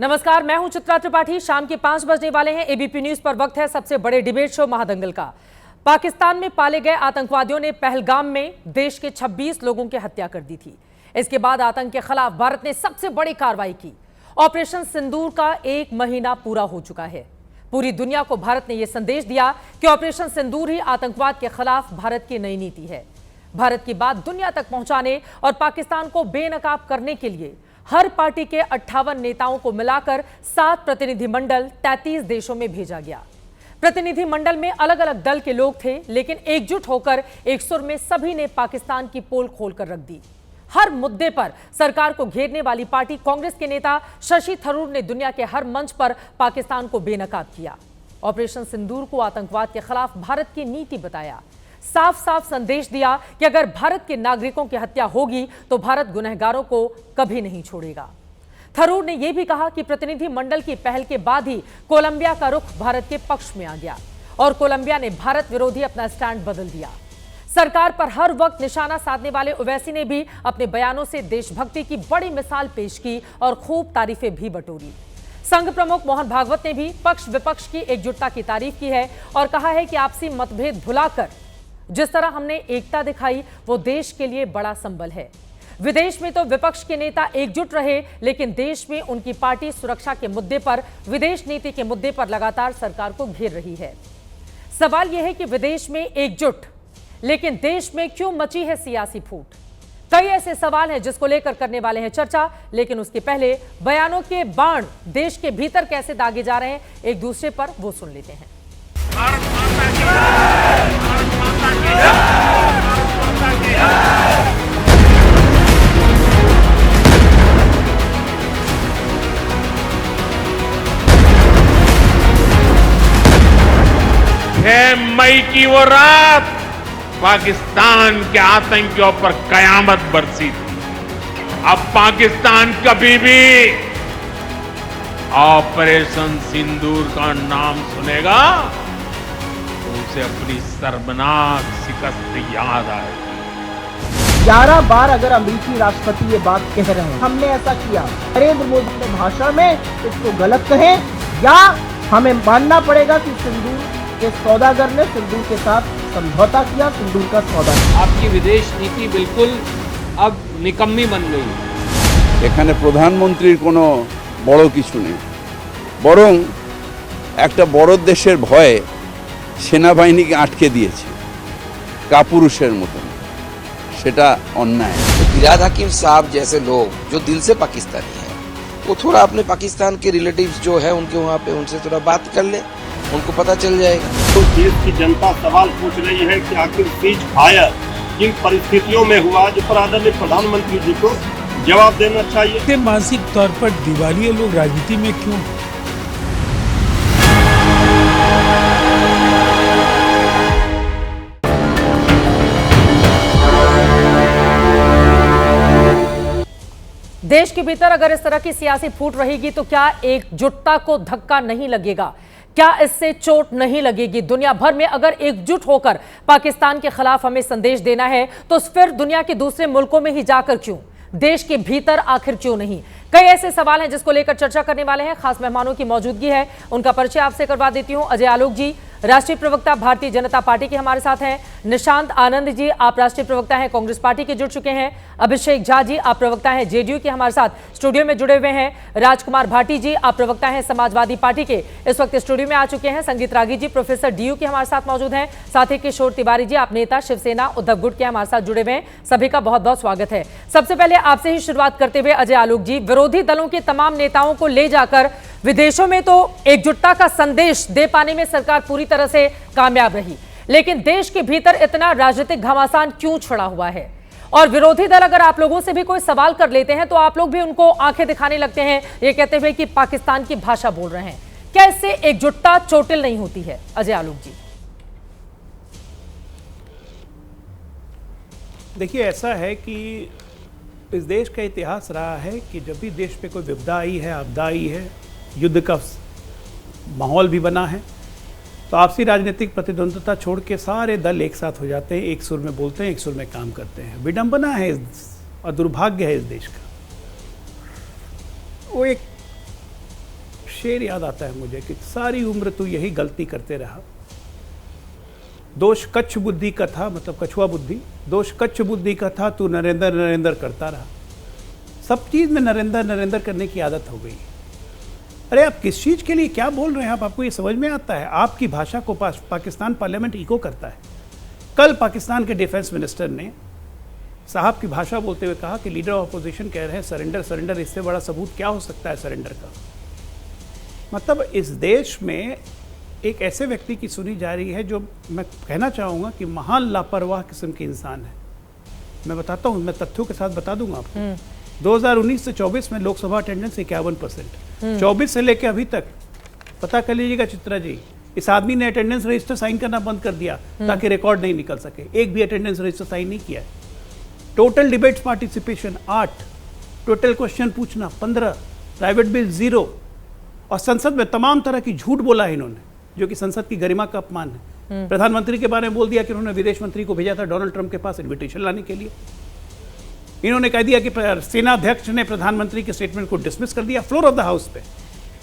नमस्कार, मैं हूं चित्रा त्रिपाठी। शाम के 5 बजने वाले हैं। एबीपी न्यूज पर वक्त है सबसे बड़े डिबेट शो महादंगल का। पाकिस्तान में पाले गए आतंकवादियों ने पहलगाम में देश के 26 लोगों की हत्या कर दी थी। इसके बाद आतंक के खिलाफ भारत ने सबसे बड़ी कार्रवाई की। ऑपरेशन सिंदूर का 1 महीना पूरा हो चुका है। पूरी दुनिया को भारत ने यह संदेश दिया कि ऑपरेशन सिंदूर ही आतंकवाद के खिलाफ भारत की नई नीति है। भारत की बात दुनिया तक पहुंचाने और पाकिस्तान को बेनकाब करने के लिए हर पार्टी के 58 नेताओं को मिलाकर 7 प्रतिनिधिमंडल 33 देशों में भेजा गया। प्रतिनिधिमंडल में अलग अलग दल के लोग थे, लेकिन एकजुट होकर एक सुर में सभी ने पाकिस्तान की पोल खोलकर रख दी। हर मुद्दे पर सरकार को घेरने वाली पार्टी कांग्रेस के नेता शशि थरूर ने दुनिया के हर मंच पर पाकिस्तान को बेनकाब किया। ऑपरेशन सिंदूर को आतंकवाद के खिलाफ भारत की नीति बताया। साफ साफ संदेश दिया कि अगर भारत के नागरिकों की हत्या होगी तो भारत गुनहगारों को कभी नहीं छोड़ेगा। थरूर ने यह भी कहा कि प्रतिनिधि मंडल की पहल के बाद ही कोलंबिया का रुख भारत के पक्ष में आ गया और कोलंबिया ने भारत विरोधी अपना स्टैंड बदल दिया। सरकार पर हर वक्त निशाना साधने वाले ओवैसी ने भी अपने बयानों से देशभक्ति की बड़ी मिसाल पेश की और खूब तारीफें भी बटोरी। संघ प्रमुख मोहन भागवत ने भी पक्ष विपक्ष की एकजुटता की तारीफ की है और कहा है कि आपसी मतभेद भुलाकर जिस तरह हमने एकता दिखाई वो देश के लिए बड़ा संबल है। विदेश में तो विपक्ष के नेता एकजुट रहे, लेकिन देश में उनकी पार्टी सुरक्षा के मुद्दे पर, विदेश नीति के मुद्दे पर लगातार सरकार को घेर रही है। सवाल यह है कि विदेश में एकजुट, लेकिन देश में क्यों मची है सियासी फूट? कई ऐसे सवाल हैं जिसको लेकर करने वाले हैं चर्चा, लेकिन उसके पहले बयानों के बाण देश के भीतर कैसे दागे जा रहे हैं एक दूसरे पर, वो सुन लेते हैं। भारत माता की जय, भारत माता की जय, भारत माता की जय। 6 मई की वो रात पाकिस्तान के आतंकियों पर कयामत बरसी थी। अब पाकिस्तान कभी भी ऑपरेशन सिंदूर का नाम सुनेगा तो उसे अपनी शर्मनाक शिकस्त याद आएगी। 11 बार अगर अमेरिकी राष्ट्रपति ये बात कह रहे हैं, हमने ऐसा किया, नरेंद्र मोदी ने भाषण में इसको गलत कहें या हमें मानना पड़ेगा कि सिंदूर के सौदागर ने सिंदूर के साथ समझौता किया, सिंदूर का सौदा। आपकी विदेश नीति बिल्कुल अब निकम्मी बन गई। এখানে প্রধানমন্ত্রীর কোনো বড় কিছু নেই, বরং একটা বড় দেশের ভয়ে সেনাবাহিনীকে আটকে দিয়েছে কাপুরুষের মতো। সেটা অন্যায়। फिरहाद हकीम साहब जैसे लोग जो दिल से पाकिस्तानी हैं, वो थोड़ा अपने पाकिस्तान के रिलेटिव्स जो है उनके वहाँ पे उनसे थोड़ा बात कर ले, उनको पता चल जाएगा। तो देश की जनता सवाल पूछ रही है कि आखिर सीज फायर किन परिस्थितियों में हुआ, जो पर आदरणीय प्रधानमंत्री जी को जवाब देना चाहिए। मानसिक तौर पर दिवालिये लोग राजनीति में क्यों? देश के भीतर अगर इस तरह की सियासी फूट रहेगी तो क्या एकजुटता को धक्का नहीं लगेगा? क्या इससे चोट नहीं लगेगी? दुनिया भर में अगर एकजुट होकर पाकिस्तान के खिलाफ हमें संदेश देना है तो फिर दुनिया के दूसरे मुल्कों में ही जाकर क्यों? देश के भीतर आखिर क्यों नहीं? कई ऐसे सवाल हैं जिसको लेकर चर्चा करने वाले हैं। खास मेहमानों की मौजूदगी है, उनका परिचय आपसे करवा देती हूं। अजय आलोक जी, राष्ट्रीय प्रवक्ता भारतीय जनता पार्टी के हमारे साथ हैं। निशांत आनंद जी, आप राष्ट्रीय प्रवक्ता हैं, कांग्रेस पार्टी के जुड़ चुके हैं। अभिषेक झा जी, आप प्रवक्ता हैं, जेडीयू के हमारे साथ स्टूडियो में जुड़े हुए हैं। राजकुमार भाटी जी, आप प्रवक्ता हैं, समाजवादी पार्टी के, इस वक्त स्टूडियो में आ चुके हैं। संगीत रागी जी, प्रोफेसर डीयू के हमारे साथ मौजूद हैं। साथ ही किशोर तिवारी जी, आप नेता शिवसेना उद्धव गुट के हमारे साथ जुड़े हुए हैं। सभी का बहुत बहुत स्वागत है। सबसे पहले आपसे ही शुरुआत करते हुए अजय आलोक जी, विरोधी दलों के तमाम नेताओं को ले जाकर विदेशों में तो एकजुटता का संदेश दे पाने में सरकार पूरी तरह से कामयाब रही, लेकिन देश के भीतर इतना राजनीतिक घमासान क्यों छड़ा हुआ है? और विरोधी दल अगर आप लोगों से भी कोई सवाल कर लेते हैं तो आप लोग भी उनको आंखें दिखाने लगते हैं, ये कहते हुए कि पाकिस्तान की भाषा बोल रहे हैं। क्या इससे एकजुटता चोटिल नहीं होती है? अजय आलोक जी। देखिए, ऐसा है कि इस देश का इतिहास रहा है कि जब भी देश पे कोई विपदा आई है, आपदा आई है, युद्ध का माहौल भी बना है, तो आपसी राजनीतिक प्रतिद्वंद्विता छोड़ के सारे दल एक साथ हो जाते हैं, एक सुर में बोलते हैं, एक सुर में काम करते हैं। विडंबना है और दुर्भाग्य है इस देश का। वो एक शेर याद आता है मुझे कि सारी उम्र तू यही गलती करते रहा, दोष कच्छ बुद्धि का था, मतलब कछुआ बुद्धि, दोष कच्छ बुद्धि का था, तू नरेंद्र नरेंद्र करता रहा। सब चीज़ में नरेंद्र नरेंद्र करने की आदत हो गई। अरे आप किस चीज़ के लिए क्या बोल रहे हैं आपको ये समझ में आता है? आपकी भाषा को पाकिस्तान पार्लियामेंट इको करता है। कल पाकिस्तान के डिफेंस मिनिस्टर ने साहब की भाषा बोलते हुए कहा कि लीडर ऑफ अपोजिशन कह रहे हैं सरेंडर सरेंडर, इससे बड़ा सबूत क्या हो सकता है सरेंडर का? मतलब इस देश में एक ऐसे व्यक्ति की सुनी जा रही है जो मैं कहना चाहूँगा कि महान लापरवाह किस्म के इंसान है। मैं बताता हूँ, मैं तथ्यों के साथ बता दूंगा आपको। 2019 से 24 में लोकसभा अटेंडेंस 51%, 24 से लेकर अभी तक पता कर लीजिएगा चित्रा जी, इस आदमी ने अटेंडेंस रजिस्टर साइन करना बंद कर दिया ताकि रिकॉर्ड नहीं निकल सके। एक भी अटेंडेंस रजिस्टर साइन नहीं किया है। Total debates participation 8, total question पूछना 15, प्राइवेट बिल 0, और संसद में तमाम तरह की झूठ बोला है इन्होंने, जो कि संसद की गरिमा का अपमान है। प्रधानमंत्री के बारे में बोल दिया कि उन्होंने विदेश मंत्री को भेजा था डोनाल्ड ट्रंप के पास इन्विटेशन लाने के लिए। इन्होंने कह दिया कि सेनाध्यक्ष ने प्रधानमंत्री के स्टेटमेंट को डिसमिस कर दिया फ्लोर ऑफ द हाउस पे।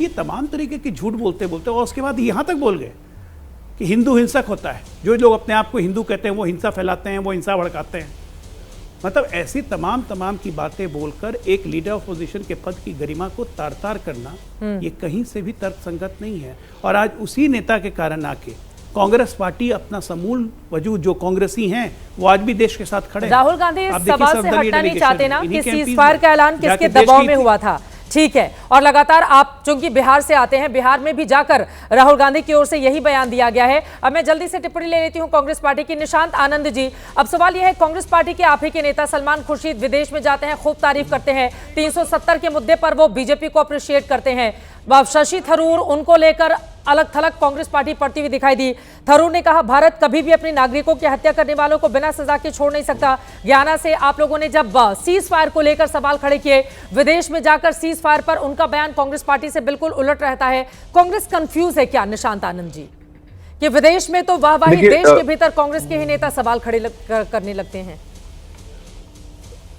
ये तमाम तरीके की झूठ बोलते बोलते और उसके बाद यहाँ तक बोल गए कि हिंदू हिंसक होता है, जो लोग अपने आप को हिंदू कहते हैं वो हिंसा फैलाते हैं, वो हिंसा भड़काते हैं। मतलब ऐसी तमाम की बातें बोलकर एक लीडर ऑफ अपोजिशन के पद की गरिमा को तार तार करना ये कहीं से भी तर्कसंगत नहीं है। और आज उसी नेता के कारण आके कांग्रेस पार्टी अपना समूल वजूद, जो कांग्रेसी हैं वो आज भी देश के साथ खड़े हैं। राहुल गांधी इस सवाल से हटना नहीं चाहते ना कि सीजफायर का ऐलान किसके दबाव में हुआ था। ठीक है, और लगातार आप चूंकि बिहार से आते हैं, बिहार में भी जाकर राहुल गांधी की ओर से यही बयान दिया गया है। अब मैं जल्दी से टिप्पणी ले लेती हूं कांग्रेस पार्टी की। निशांत आनंद जी, अब सवाल यह है, कांग्रेस पार्टी के आप ही के नेता सलमान खुर्शीद विदेश में जाते हैं, खूब तारीफ करते हैं, 370 के मुद्दे पर वो बीजेपी को अप्रिशिएट करते हैं। शशि थरूर उनको लेकर अलग थलग कांग्रेस पार्टी पड़ती हुई दिखाई दी। थरूर ने कहा भारत कभी भी अपने नागरिकों की हत्या करने वालों को बिना सजा के छोड़ नहीं सकता। ज्ञाना से आप लोगों ने जब सीज फायर को लेकर सवाल खड़े किए, विदेश में जाकर सीज फायर पर उनका बयान कांग्रेस पार्टी से बिल्कुल उलट रहता है। कांग्रेस कंफ्यूज है क्या निशांत आनंद जी, कि विदेश में तो वाहवाही, देश के भीतर कांग्रेस के ही नेता सवाल खड़े करने लगते हैं?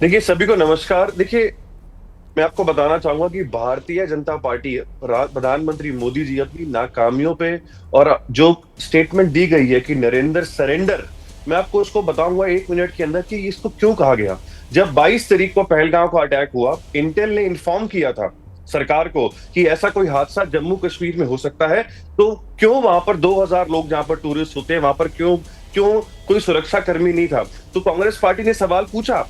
देखिए, सभी को नमस्कार। देखिए, मैं आपको बताना चाहूंगा कि भारतीय जनता पार्टी, प्रधानमंत्री मोदी जी अपनी नाकामियों पे और जो स्टेटमेंट दी गई है कि नरेंद्र सरेंडर, मैं आपको उसको बताऊंगा 1 मिनट के अंदर कि इसको क्यों कहा गया। जब 22 तारीख को पहलगांव का अटैक हुआ, इंटेल ने इन्फॉर्म किया था सरकार को कि ऐसा कोई हादसा जम्मू कश्मीर में हो सकता है, तो क्यों वहां पर 2000 लोग जहां पर टूरिस्ट होते हैं वहां पर क्यों कोई सुरक्षा कर्मी नहीं था। तो कांग्रेस पार्टी ने सवाल पूछा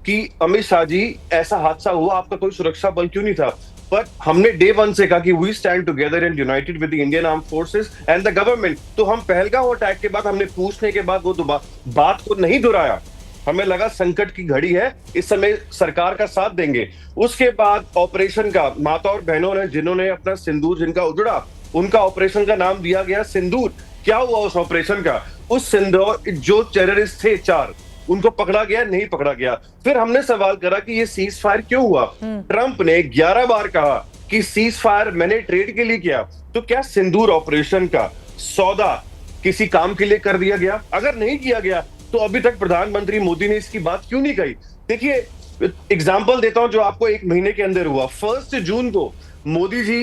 कि अमित शाह जी, ऐसा हादसा हुआ, आपका कोई सुरक्षा बल क्यों नहीं था? पर हमने डे 1 से कहा कि we stand together and united with the Indian arm forces and the government. तो हम पहलगांव अटैक के बाद हमने पूछने के बाद वो बात को नहीं दोहराया। हमें लगा संकट की घड़ी है, इस समय सरकार का साथ देंगे। उसके बाद ऑपरेशन का, माता और बहनों ने जिन्होंने अपना सिंदूर जिनका उजड़ा, उनका ऑपरेशन का नाम दिया गया सिंदूर। क्या हुआ उस ऑपरेशन का? उस सिंदूर, जो टेररिस्ट थे 4, उनको पकड़ा गया, नहीं पकड़ा गया। फिर हमने सवाल करा कि ये सीज फायर क्यों हुआ। ट्रंप ने 11 बार कहा कि सीज फायर मैंने ट्रेड के लिए किया। तो क्या सिंदूर ऑपरेशन का सौदा किसी काम के लिए कर दिया गया? अगर नहीं किया गया तो अभी तक प्रधानमंत्री मोदी ने इसकी बात क्यों नहीं कही? देखिए, एग्जाम्पल देता हूं जो आपको 1 महीने के अंदर हुआ। 1 जून को मोदी जी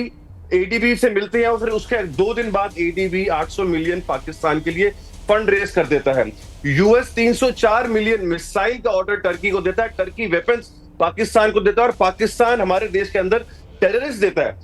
एडीबी से मिलते हैं और फिर उसके 2 दिन बाद एडीबी 800 मिलियन पाकिस्तान के लिए फंड रेज कर देता है। यूएस 304 मिलियन मिसाइल का ऑर्डर टर्की को देता है, टर्की वेपन्स पाकिस्तान को देता है, और पाकिस्तान हमारे देश के अंदर टेररिस्ट देता है।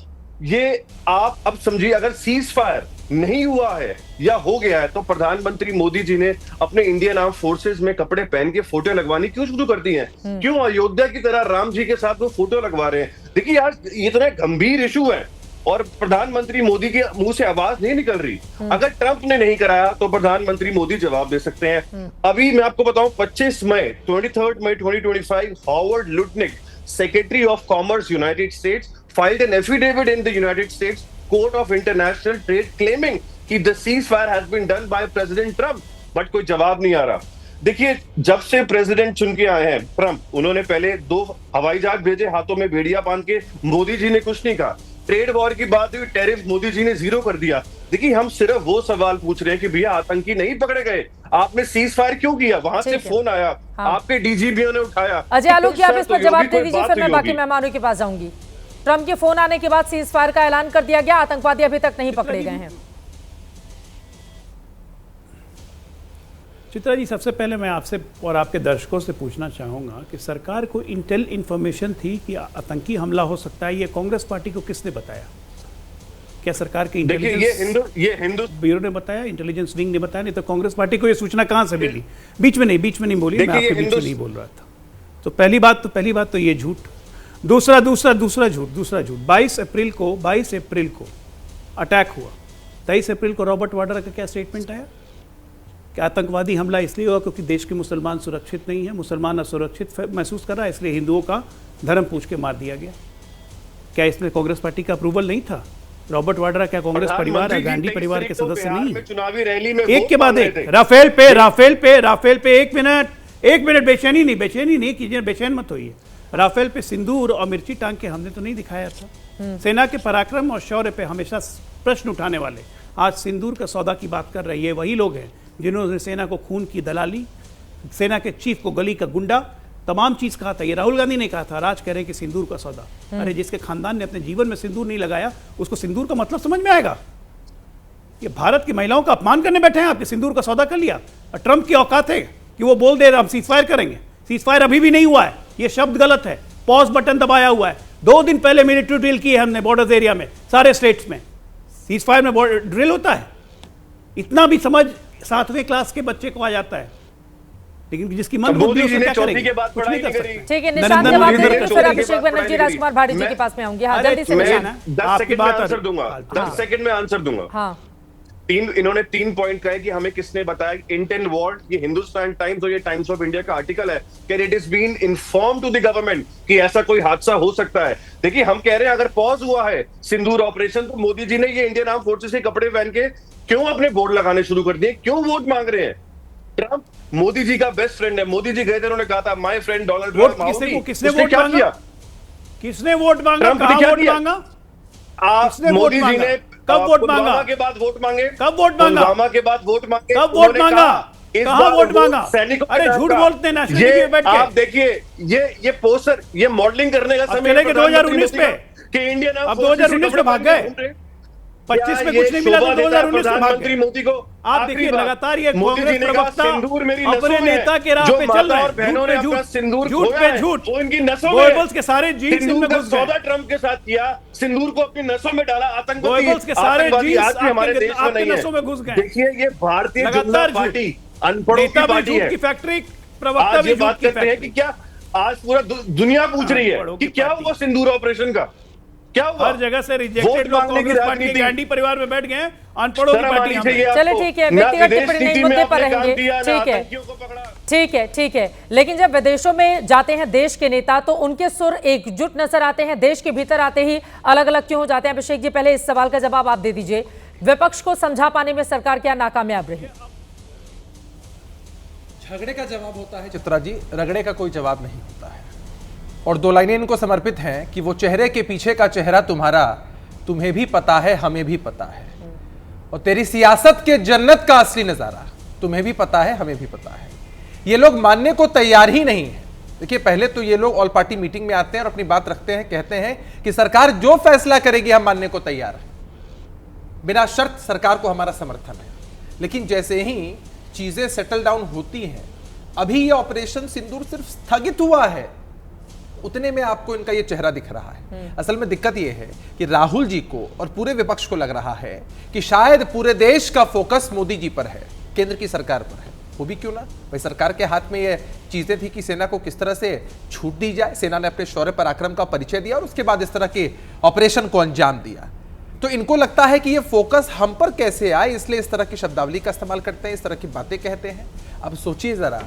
ये आप अब समझिए, अगर सीज फायर नहीं हुआ है या हो गया है तो प्रधानमंत्री मोदी जी ने अपने इंडियन आर्म फोर्सेस में कपड़े पहन के फोटो लगवानी क्यों शुरू कर दी है? क्यों अयोध्या की तरह राम जी के साथ वो फोटो लगवा रहे हैं? देखिए यार, इतना गंभीर इशू है और प्रधानमंत्री मोदी के मुंह से आवाज नहीं निकल रही। अगर ट्रंप ने नहीं कराया तो प्रधानमंत्री मोदी जवाब दे सकते हैं। अभी मैं आपको बताऊं, 23 मई 2025, Howard Lutnick, secretary of commerce United states, filed an affidavit in the United States Court of International Trade claiming कि the ceasefire has been done by President Trump, but कोई जवाब नहीं आ रहा। देखिए, जब से प्रेसिडेंट चुन के आए हैं ट्रंप, उन्होंने पहले 2 हवाई जहाज भेजे हाथों में भेड़िया बांध के, मोदी जी ने कुछ नहीं कहा। ट्रेड वॉर की बात हुई, टैरिफ मोदी जी ने 0 कर दिया। देखिए, हम सिर्फ वो सवाल पूछ रहे हैं कि भैया आतंकी नहीं पकड़े गए, आपने सीज फायर क्यों किया? वहां से फोन आया, आपके डीजीपीओ ने उठाया। अजय आलोक, आप इस पर जवाब दे दीजिए, फिर मैं बाकी मेहमानों के पास जाऊंगी। ट्रंप के फोन आने के बाद सीज फायर का ऐलान कर दिया गया, आतंकवादी अभी तक नहीं पकड़े गए हैं। चित्रा जी, सबसे पहले मैं आपसे और आपके दर्शकों से पूछना चाहूँगा कि सरकार को इंटेल इन्फॉर्मेशन थी कि आतंकी हमला हो सकता है, ये कांग्रेस पार्टी को किसने बताया? क्या सरकार के इंटेलिजेंस ये हिंदू ब्यूरो ने बताया, इंटेलिजेंस विंग ने बताया? नहीं तो कांग्रेस पार्टी को ये सूचना कहाँ से मिली? बीच में नहीं बोली, मैं आपके बीच में नहीं बोल रहा था। तो पहली बात तो ये झूठ। दूसरा झूठ 22 अप्रैल को अटैक हुआ। 23 अप्रैल को रॉबर्ट वाड्रा का क्या स्टेटमेंट आया कि आतंकवादी हमला इसलिए हुआ क्योंकि देश के मुसलमान सुरक्षित नहीं है, मुसलमान असुरक्षित महसूस कर रहा है, इसलिए हिंदुओं का धर्म पूछ के मार दिया गया। क्या इसमें कांग्रेस पार्टी का अप्रूवल नहीं था? रॉबर्ट वाड्रा क्या कांग्रेस परिवार है, गांधी परिवार के सदस्य नहीं है? चुनावी रैली में एक के बाद एक राफेल पे एक मिनट बेचैनी नहीं कीजिए, बेचैन मत होइए। राफेल पे सिंदूर और मिर्ची टांग के हमने तो नहीं दिखाया था। सेना के पराक्रम और शौर्य पे हमेशा प्रश्न उठाने वाले आज सिंदूर का सौदा की बात कर रही है वही लोग हैं जिन्होंने सेना को खून की दलाली, सेना के चीफ को गली का गुंडा, तमाम चीज कहा था। ये राहुल गांधी ने कहा था, आज कह रहे हैं कि सिंदूर का सौदा। अरे जिसके खानदान ने अपने जीवन में सिंदूर नहीं लगाया उसको सिंदूर का मतलब समझ में आएगा? ये भारत की महिलाओं का अपमान करने बैठे हैं आपके, सिंदूर का सौदा कर लिया। और ट्रंप की औकात है कि वो बोल दे रहे हम सीज फायर करेंगे। सीज फायर अभी भी नहीं हुआ है, ये शब्द गलत है। पॉज बटन दबाया हुआ है। 2 दिन पहले मिलिट्री ड्रिल की है हमने बॉर्डर एरिया में, सारे स्टेट्स में। सीज फायर में ड्रिल होता है? इतना भी समझ 7वें क्लास के बच्चे को आ जाता है, लेकिन जिसकी मन बुद्धि उसने क्या करेगी? कुछ नहीं कर सकते। ठीक है, निशांत जवाब दे देंगे, फिर अभिषेक बनर्जी राजकुमार भाटी जी के पास में आऊंगी। हाँ, जल्दी से निशांत। 10 सेकंड में आंसर दूंगा, 10 सेकंड में आंसर दूंगा। हाँ, इन्होंने 3 पॉइंट कहे कि हमें किसने बताया। इंटेल वार्ड, ये हिंदुस्तान टाइम्स और ये टाइम्स ऑफ इंडिया का आर्टिकल है कि it is been inform to the government कि ऐसा कोई हादसा हो सकता है। देखिए, हम कह रहे हैं अगर पॉज हुआ है सिंदूर ऑपरेशन, तो मोदी जी ने ये इंडियन आर्म फोर्सेस के कपड़े पहन के क्यों अपने बोर्ड लगाने शुरू कर दिए? क्यों वोट मांग रहे हैं? ट्रंप मोदी जी का बेस्ट फ्रेंड है। मोदी जी गए थे, उन्होंने कहा था माय फ्रेंड डोनाल्ड ट्रंप। किसने वोट मांगा? किसने वोट मांगा? आप मोदी जी ने कब वोट मांगा? के बाद वोट मांगे? कब वोट मांगा? पुलवामा के बाद वोट मांगे? कब वोट मांगा? कहां वोट मांगा? सैनिकों, अरे झूठ बोलते हैं नेशनल टीवी पे बैठ के। आप देखिए, ये पोस्टर, ये मॉडलिंग करने का समय 2019 पे कि इंडियन अब 2019 में भाग गए। 25 में कुछ नहीं मिला तो 2019 में भाग गए। मोदी को आप देखिए लगातार ये कांग्रेस प्रवक्ता अपने नेता के राह पे चल रहे हैं। झूठ पे झूठ, वो इनकी नसों में, गोएबल्स के सारे जीन्स इनमें घुस गए। सौदा ट्रंप के साथ किया, सिंदूर को अपनी नसों में डाला। गोएबल्स के सारे जीन्स हमारे देश में नहीं नसों में घुस गए। देखिए, ये भारतीय जनता पार्टी अनपढ़ों की पार्टी है। की फैक्ट्री प्रवक्ता आज ये बात करते हैं कि क्या आज पूरा दुनिया पूछ रही है कि क्या हुआ सिंदूर ऑपरेशन का, क्या हुआ? हर जगह से रिजेक्टेड लोग कांग्रेस पार्टी के गांधी परिवार में बैठ गए हैं, अनपढ़ों की पार्टी हम हैं। चलो ठीक है, व्यक्तिगत टिप्पणी नहीं, मुद्दे पर रहेंगे। ठीक है। लेकिन जब विदेशों में जाते हैं देश के नेता तो उनके सुर एकजुट नजर आते हैं, देश के भीतर आते ही अलग अलग क्यों हो जाते हैं? अभिषेक जी, पहले इस सवाल का जवाब आप दे दीजिए। विपक्ष को समझा पाने में सरकार क्या नाकामयाब रही? झगड़े का जवाब होता है चित्रा जी, रगड़े का कोई जवाब नहीं होता है। और 2 लाइनें इनको समर्पित हैं कि वो चेहरे के पीछे का चेहरा तुम्हारा, तुम्हें भी पता है हमें भी पता है, और तेरी सियासत के जन्नत का असली नजारा तुम्हें भी पता है हमें भी पता है। ये लोग मानने को तैयार ही नहीं है। देखिए, पहले तो ये लोग ऑल पार्टी मीटिंग में आते हैं और अपनी बात रखते हैं, कहते हैं कि सरकार जो फैसला करेगी हम मानने को तैयार है, बिना शर्त सरकार को हमारा समर्थन है। लेकिन जैसे ही चीजें सेटल डाउन होती हैं, अभी ये ऑपरेशन सिंदूर सिर्फ स्थगित हुआ है, उतने में आपको इनका ये चेहरा दिख रहा है। असल में दिक्कत ये है कि राहुल जी को और पूरे विपक्ष को लग रहा है कि शायद पूरे देश का फोकस मोदी जी पर है, केंद्र की सरकार पर है। वो भी क्यों ना भाई, सरकार के हाथ में ये चीजें थी कि सेना को किस तरह से छूट दी जाए। सेना ने अपने शौर्य पराक्रम का परिचय दिया और उसके बाद इस तरह के ऑपरेशन को अंजाम दिया। तो इनको लगता है कि ये फोकस हम पर कैसे आए, इसलिए इस तरह की शब्दावली का इस्तेमाल करते हैं, इस तरह की बातें कहते हैं। अब सोचिए जरा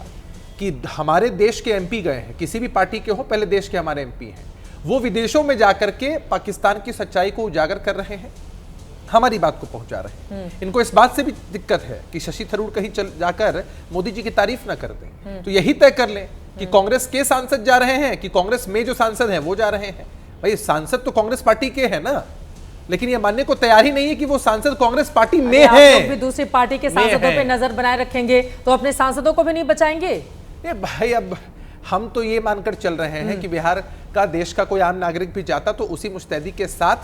कि हमारे देश के एमपी गए हैं, किसी भी पार्टी के हो, पहले देश के हमारे एमपी हैं, वो विदेशों में जाकर के पाकिस्तान की सच्चाई को उजागर कर रहे हैं, हमारी बात को पहुंचा रहे हैं। इनको इस बात से भी दिक्कत है कि शशि थरूर कहीं चल जाकर मोदी जी की तारीफ ना कर दें, तो यही तय कर लें कि कांग्रेस के सांसद जा रहे हैं कि कांग्रेस में जो सांसद हैं वो जा रहे हैं। भाई, सांसद तो कांग्रेस पार्टी के हैं ना, लेकिन ये मानने को तैयार ही नहीं है कि वो सांसद कांग्रेस पार्टी में है। आप लोग भी दूसरी पार्टी के सांसदों पे नजर बनाए रखेंगे तो अपने सांसदों को भी नहीं बचाएंगे? ये भाई, अब हम तो ये मानकर चल रहे हैं कि बिहार का देश का कोई आम नागरिक भी जाता तो उसी मुस्तैदी के साथ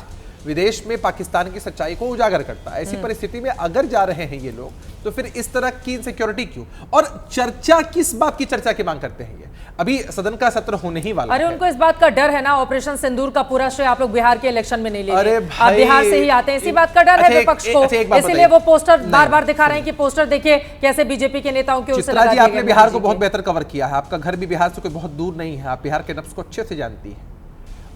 विदेश में पाकिस्तान की सच्चाई को उजागर करता है। ऐसी परिस्थिति में अगर जा रहे हैं ये लोग, तो फिर इस तरह की इनसिक्योरिटी क्यों? और चर्चा किस बात की चर्चा की मांग करते हैं? ये अभी सदन का सत्र होने ही वाला है। अरे उनको इस बात का डर है ना, ऑपरेशन सिंदूर का पूरा श्रेय आप लोग बिहार के इलेक्शन में नहीं ले अरे रहे। आप बिहार से ही आते हैं, इसी बात का डर है विपक्ष को, इसीलिए वो पोस्टर बार बार दिखा रहे हैं कि पोस्टर देखिए कैसे बीजेपी के नेताओं के चित्रा जी, आपने बिहार को बहुत बेहतर कवर किया है, आपका घर भी बिहार से कोई बहुत दूर नहीं है, आप बिहार के नब्ज को अच्छे से जानती है।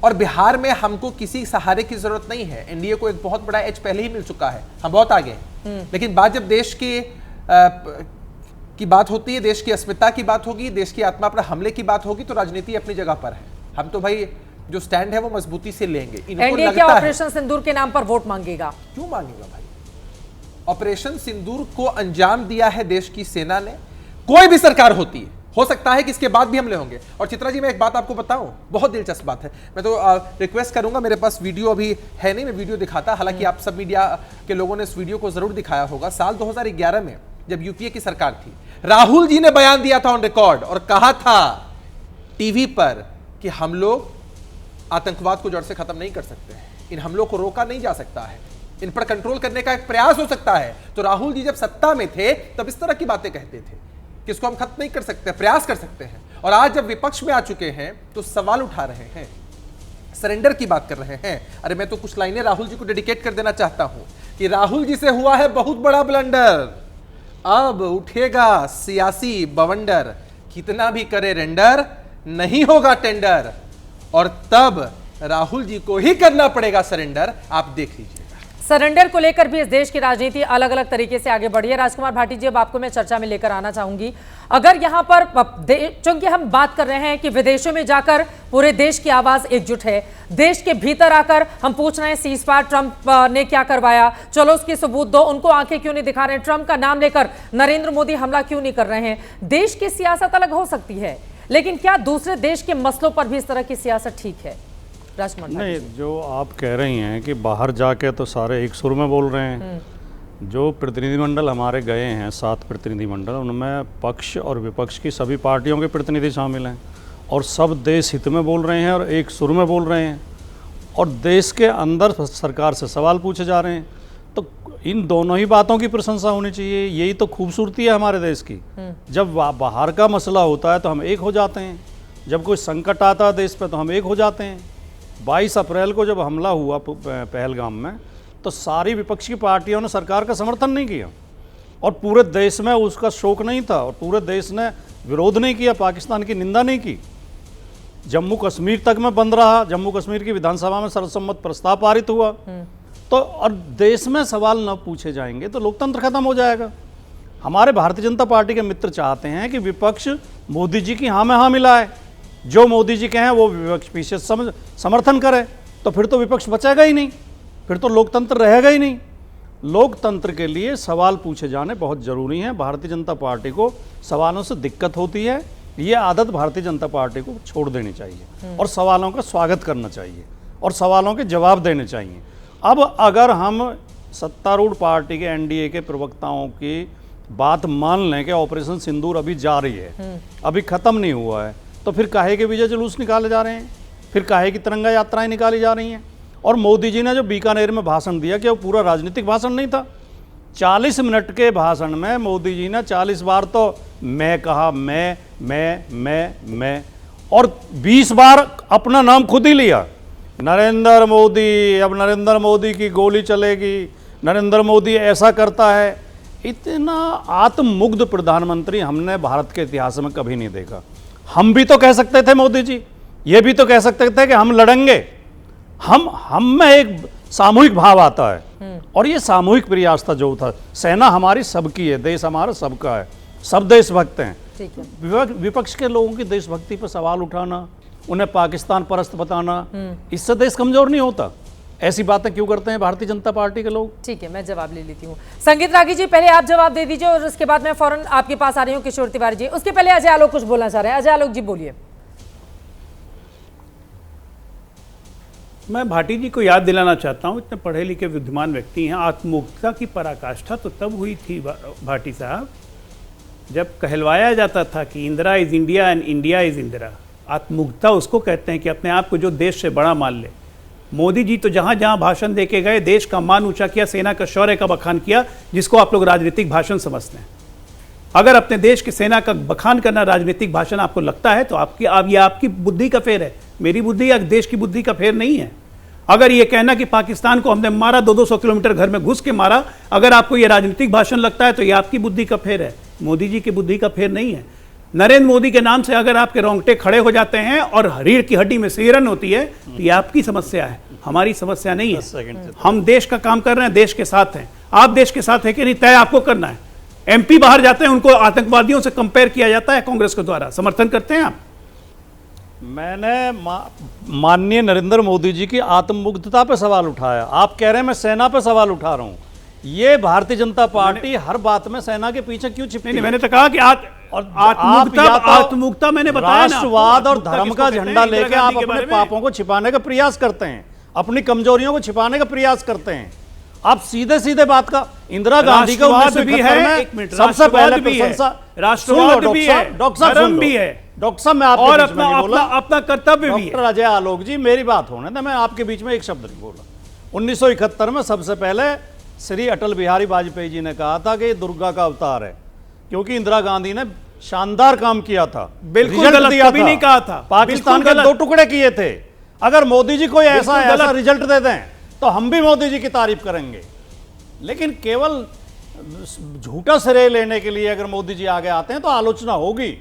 और बिहार में हमको किसी सहारे की जरूरत नहीं है, एनडीए को एक बहुत बड़ा एज पहले ही मिल चुका है, हम बहुत आगे हैं। लेकिन बात जब देश की बात होती है, देश की अस्मिता की बात होगी, देश की आत्मा पर हमले की बात होगी, तो राजनीति अपनी जगह पर है। हम तो भाई जो स्टैंड है वो मजबूती से लेंगे। एनडीए क्या ऑपरेशन सिंदूर के नाम पर वोट मांगेगा? क्यों मांगेगा भाई? ऑपरेशन सिंदूर को अंजाम दिया है देश की सेना ने। कोई भी सरकार होती है, हो सकता है कि इसके बाद भी हमले होंगे। और चित्रा जी, मैं एक बात आपको बताऊं, बहुत दिलचस्प बात है, मैं तो रिक्वेस्ट करूंगा, मेरे पास वीडियो अभी है नहीं, मैं वीडियो दिखाता, हालांकि आप सब मीडिया के लोगों ने इस वीडियो को जरूर दिखाया होगा। साल 2011 में जब यूपीए की सरकार थी, राहुल जी ने बयान दिया था ऑन रिकॉर्ड और कहा था टीवी पर कि हम लोग आतंकवाद को जड़ से खत्म नहीं कर सकते हैं, इन हमलों को रोका नहीं जा सकता है, इन पर कंट्रोल करने का एक प्रयास हो सकता है। तो राहुल जी जब सत्ता में थे तब इस तरह की बातें कहते थे कि इसको हम खत्म नहीं कर सकते, प्रयास कर सकते हैं। और आज जब विपक्ष में आ चुके हैं तो सवाल उठा रहे हैं, सरेंडर की बात कर रहे हैं। अरे मैं तो कुछ लाइनें राहुल जी को डेडिकेट कर देना चाहता हूं कि राहुल जी से हुआ है बहुत बड़ा ब्लंडर, अब उठेगा सियासी बवंडर, कितना भी करे रेंडर नहीं होगा टेंडर, और तब राहुल जी को ही करना पड़ेगा सरेंडर। आप देख लीजिए, सरेंडर को लेकर भी इस देश की राजनीति अलग अलग तरीके से आगे बढ़ी है। राजकुमार भाटी जी, अब आपको मैं चर्चा में लेकर आना चाहूंगी। अगर यहां पर चूंकि हम बात कर रहे हैं कि विदेशों में जाकर पूरे देश की आवाज एकजुट है, देश के भीतर आकर हम पूछ रहे हैं सीज फायर ट्रंप ने क्या करवाया, चलो उसकी सबूत दो, उनको आंखें क्यों नहीं दिखा रहे हैं, ट्रंप का नाम लेकर नरेंद्र मोदी हमला क्यों नहीं कर रहे हैं। देश की सियासत अलग हो सकती है, लेकिन क्या दूसरे देश के मसलों पर भी इस तरह की सियासत ठीक है? नहीं, जो आप कह रही हैं कि बाहर जाके तो सारे एक सुर में बोल रहे हैं। जो प्रतिनिधिमंडल हमारे गए हैं, 7 प्रतिनिधिमंडल, उनमें पक्ष और विपक्ष की सभी पार्टियों के प्रतिनिधि शामिल हैं और सब देश हित में बोल रहे हैं और एक सुर में बोल रहे हैं, और देश के अंदर सरकार से सवाल पूछे जा रहे हैं। तो इन दोनों ही बातों की प्रशंसा होनी चाहिए। यही तो खूबसूरती है हमारे देश की। जब बाहर का मसला होता है तो हम एक हो जाते हैं, जब कोई संकट आता है देश पे तो हम एक हो जाते हैं। 22 अप्रैल को जब हमला हुआ पहलगाम में, तो सारी विपक्ष की पार्टियों ने सरकार का समर्थन नहीं किया और पूरे देश में उसका शोक नहीं था और पूरे देश ने विरोध नहीं किया, पाकिस्तान की निंदा नहीं की। जम्मू कश्मीर तक में बंद रहा, जम्मू कश्मीर की विधानसभा में सर्वसम्मत प्रस्ताव पारित हुआ। तो और देश में सवाल न पूछे जाएंगे तो लोकतंत्र खत्म हो जाएगा। हमारे भारतीय जनता पार्टी के मित्र चाहते हैं कि विपक्ष मोदी जी की हाँ में हाँ मिलाए, जो मोदी जी कहें वो विपक्ष पीछे समर्थन करे, तो फिर तो विपक्ष बचेगा ही नहीं, फिर तो लोकतंत्र रहेगा ही नहीं। लोकतंत्र के लिए सवाल पूछे जाने बहुत ज़रूरी हैं। भारतीय जनता पार्टी को सवालों से दिक्कत होती है, ये आदत भारतीय जनता पार्टी को छोड़ देनी चाहिए और सवालों का स्वागत करना चाहिए और सवालों के जवाब देने चाहिए। अब अगर हम सत्तारूढ़ पार्टी के एनडीए के प्रवक्ताओं की बात मान लें कि ऑपरेशन सिंदूर अभी जारी है, अभी ख़त्म नहीं हुआ है, तो फिर काहे के विजय जुलूस निकाले जा रहे हैं, फिर काहे की तिरंगा यात्राएं निकाली जा रही हैं। और मोदी जी ने जो बीकानेर में भाषण दिया, कि वो पूरा राजनीतिक भाषण नहीं था। 40 मिनट के भाषण में मोदी जी ने 40 बार तो मैं कहा, मैं, और 20 बार अपना नाम खुद ही लिया। नरेंद्र मोदी, अब नरेंद्र मोदी की गोली चलेगी, नरेंद्र मोदी ऐसा करता है। इतना आत्ममुग्ध प्रधानमंत्री हमने भारत के इतिहास में कभी नहीं देखा। हम भी तो कह सकते थे, मोदी जी ये भी तो कह सकते थे कि हम लड़ेंगे। हम में एक सामूहिक भाव आता है और ये सामूहिक प्रयास था जो था। सेना हमारी सबकी है, देश हमारा सबका है, सब देशभक्त हैं। विपक्ष के लोगों की देशभक्ति पर सवाल उठाना, उन्हें पाकिस्तान परस्त बताना, इससे देश कमजोर नहीं होता। ऐसी बातें क्यों करते हैं भारतीय जनता पार्टी के लोग? ठीक है, मैं जवाब ले लेती हूँ। संगीत रागी जी, पहले आप जवाब दे दीजिए और उसके बाद मैं फौरन आपके पास आ रही हूँ किशोर तिवारी जी। उसके पहले अजय आलोक कुछ बोलना चाह रहे हैं। अजय आलोक जी बोलिए। मैं भाटी जी को याद दिलाना चाहता हूँ, इतने पढ़े लिखे विद्वान व्यक्ति हैं, आत्ममुग्धता की पराकाष्ठा तो तब हुई थी भाटी साहब जब कहलवाया जाता था कि Indira is India and India is Indira, आत्ममुग्धता उसको कहते हैं कि अपने आप को जो देश से बड़ा मान ले। मोदी जी तो जहां जहां भाषण देके गए देश का मान ऊंचा किया, सेना का शौर्य का बखान किया, जिसको आप लोग राजनीतिक भाषण समझते हैं। अगर अपने देश की सेना का बखान करना राजनीतिक भाषण आपको लगता है तो ये आपकी बुद्धि का फेर है, मेरी बुद्धि या देश की बुद्धि का फेर नहीं है। अगर ये कहना कि पाकिस्तान को हमने मारा, 200 किलोमीटर घर में घुस के मारा, अगर आपको ये राजनीतिक भाषण लगता है तो ये आपकी बुद्धि का फेर है, मोदी जी की बुद्धि का फेर नहीं है। नरेंद्र मोदी के नाम से अगर आपके रोंगटे खड़े हो जाते हैं और रीढ़ की हड्डी में सिहरन होती है तो ये आपकी समस्या है, हमारी समस्या नहीं है। हम देश का काम कर रहे हैं, देश के साथ हैं। आप देश के साथ है कि नहीं, तय आपको करना है। एमपी बाहर जाते हैं, उनको आतंकवादियों से कंपेयर किया जाता है कांग्रेस के द्वारा, समर्थन करते हैं आप? मैंने माननीय नरेंद्र मोदी जी की आत्ममुग्धता पे सवाल उठाया। आप कह रहे हैं मैं सेना पे सवाल उठा रहा हूं। ये भारतीय जनता पार्टी हर बात में सेना के पीछे क्यों छिपती है? मैंने तो कहा कि आत्ममुग्धता मैंने बताया, राष्ट्रवाद और धर्म का झंडा लेके आप अपने पापों को छिपाने का प्रयास करते हैं, अपनी कमजोरियों को छिपाने का प्रयास करते हैं। आप सीधे सीधे बात का इंदिरा गांधी का भी है, सबसे पहले प्रशंसा, राष्ट्रवाद भी है, धर्म भी है, डॉक्टर साहब मैं आपके और बीच में नहीं बोला, अपना कर्तव्य भी है। डॉक्टर अजय आलोक जी मेरी बात होने दे, मैं आपके बीच में एक शब्द नहीं बोला। 1971 में सबसे पहले श्री अटल बिहारी वाजपेयी जी ने कहा था कि ये दुर्गा का अवतार है, क्योंकि इंदिरा गांधी ने शानदार काम किया था, बिल्कुल गलत कभी नहीं कहा था, पाकिस्तान के 2 टुकड़े किए थे। अगर मोदी जी कोई ऐसा रिजल्ट दे दें तो हम भी मोदी जी की तारीफ करेंगे, लेकिन केवल झूठा श्रेय लेने के लिए अगर मोदी जी आगे आते हैं तो आलोचना होगी,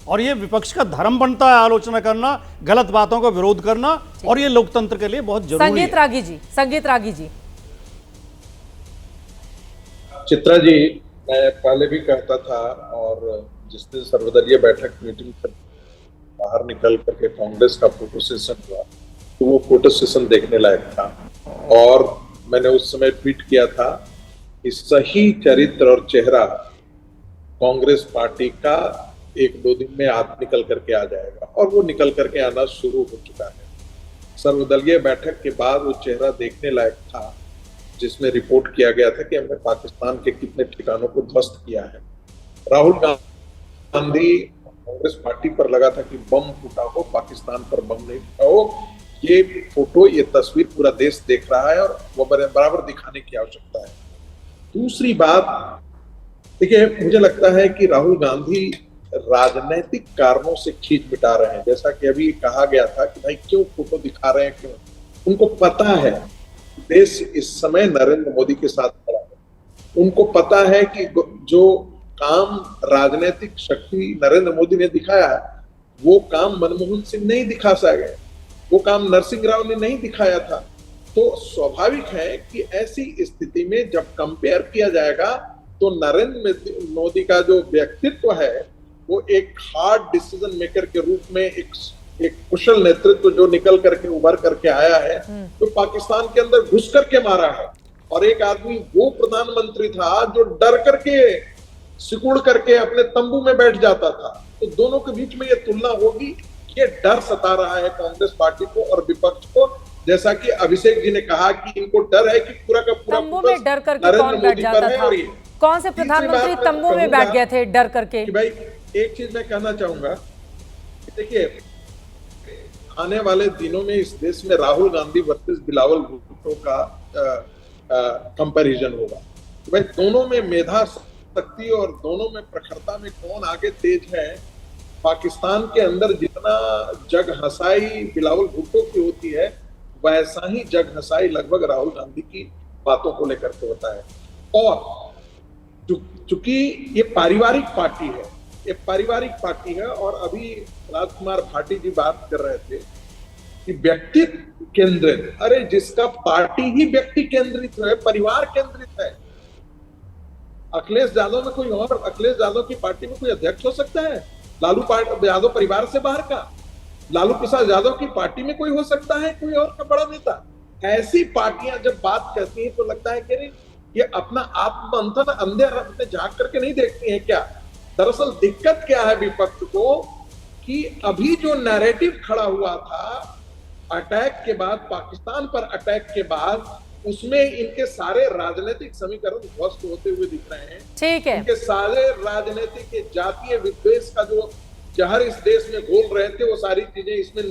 और ये विपक्ष का धर्म बनता है आलोचना करना, गलत बातों का विरोध करना, और ये लोकतंत्र के लिए बहुत जरूरी है। संगीत रागी जी। चित्रा जी, मैं पहले भी कहता था, और जिस दिन सर्वदलीय बैठक मीटिंग से बाहर निकल करके कांग्रेस का फोटो सेशन हुआ तो वो फोटो सेशन देखने लायक था, और मैंने उस समय ट्वीट किया था कि सही चरित्र और चेहरा कांग्रेस पार्टी का 1-2 दिन में निकल करके आ जाएगा, और वो निकल करके आना शुरू हो चुका है। सर्वदलीय बैठक के बाद वो चेहरा देखने लायक था, जिसमें रिपोर्ट किया गया था कि हमने पाकिस्तान के कितने ठिकानों को ध्वस्त किया है। राहुल गांधी कांग्रेस पार्टी पर लगा था कि बम फूटा हो, पाकिस्तान पर बम नहीं फूटा हो। ये फोटो, ये तस्वीर पूरा देश देख रहा है, और वो बराबर दिखाने की आवश्यकता है। दूसरी बात, देखिए, मुझे लगता है कि राहुल गांधी राजनीतिक कारणों से खींच बिटा रहे हैं। जैसा कि अभी कहा गया था कि भाई क्यों फोटो दिखा रहे हैं, क्यों? उनको पता है देश इस समय नरेंद्र मोदी के साथ खड़ा है। उनको पता है कि जो काम राजनीतिक शक्ति नरेंद्र मोदी ने दिखाया है, वो काम मनमोहन सिंह नहीं दिखा सके, वो काम नरसिंह राव ने नहीं दिखाया था। तो स्वाभाविक है कि ऐसी स्थिति में जब कंपेयर किया जाएगा तो नरेंद्र मोदी का जो व्यक्तित्व है वो एक हार्ड डिसीजन मेकर के रूप में एक कुशल नेतृत्व जो निकल करके उभर करके आया है, जो पाकिस्तान के अंदर घुस करके मारा है। और एक आदमी वो प्रधानमंत्री था जो डर करके सिकुड़ करके अपने तंबू में बैठ जाता था। तो दोनों के बीच में ये तुलना होगी। ये डर सता रहा है कांग्रेस पार्टी को और विपक्ष को, जैसा कि अभिषेक जी ने कहा कि इनको डर है कि पूरा का पूरा तंबू में डर करके कौन बैठ जाता था? कौन से प्रधानमंत्री तंबू में बैठ गए थे डर करके? कि भाई एक चीज मैं कहना चाहूंगा, देखिए, आने वाले दिनों में इस देश में राहुल गांधी वर्सेस बिलावल भुट्टो का कंपैरिजन होगा। भाई दोनों में मेधा शक्ति और दोनों में प्रखरता में कौन आगे तेज है। पाकिस्तान के अंदर जितना जग हंसाई बिलावल भुट्टो की होती है, वैसा ही जग हंसाई लगभग राहुल गांधी की बातों को लेकर के होता है। और चूंकि ये पारिवारिक पार्टी है, ये पारिवारिक पार्टी है, और अभी राजकुमार भाटी जी बात कर रहे थे कि व्यक्ति केंद्रित, अरे जिसका पार्टी ही व्यक्ति केंद्रित है, परिवार केंद्रित है। अखिलेश यादव में कोई और, अखिलेश यादव की पार्टी में कोई अध्यक्ष हो सकता है? लालू यादव परिवार से बाहर का, लालू प्रसाद यादव की पार्टी में कोई हो सकता है, कोई और का बड़ा नेता? ऐसी पार्टियां जब बात करती हैं तो लगता है कि ये अपना आत्ममंथन अंदर अपने झांक करके नहीं देखती हैं क्या? दरअसल दिक्कत क्या है विपक्ष को कि अभी जो नैरेटिव खड़ा हुआ था अटैक के बाद, पाकिस्तान पर अटैक के बाद, उसमें इनके सारे राजनीतिक समीकरण ध्वस्त होते हुए दिख रहे हैं। ठीक है, इनके सारे राजनीतिक जातीय विद्वेष का जो जहर इस देश में घोल रहे थे वो सारी चीजें इसमें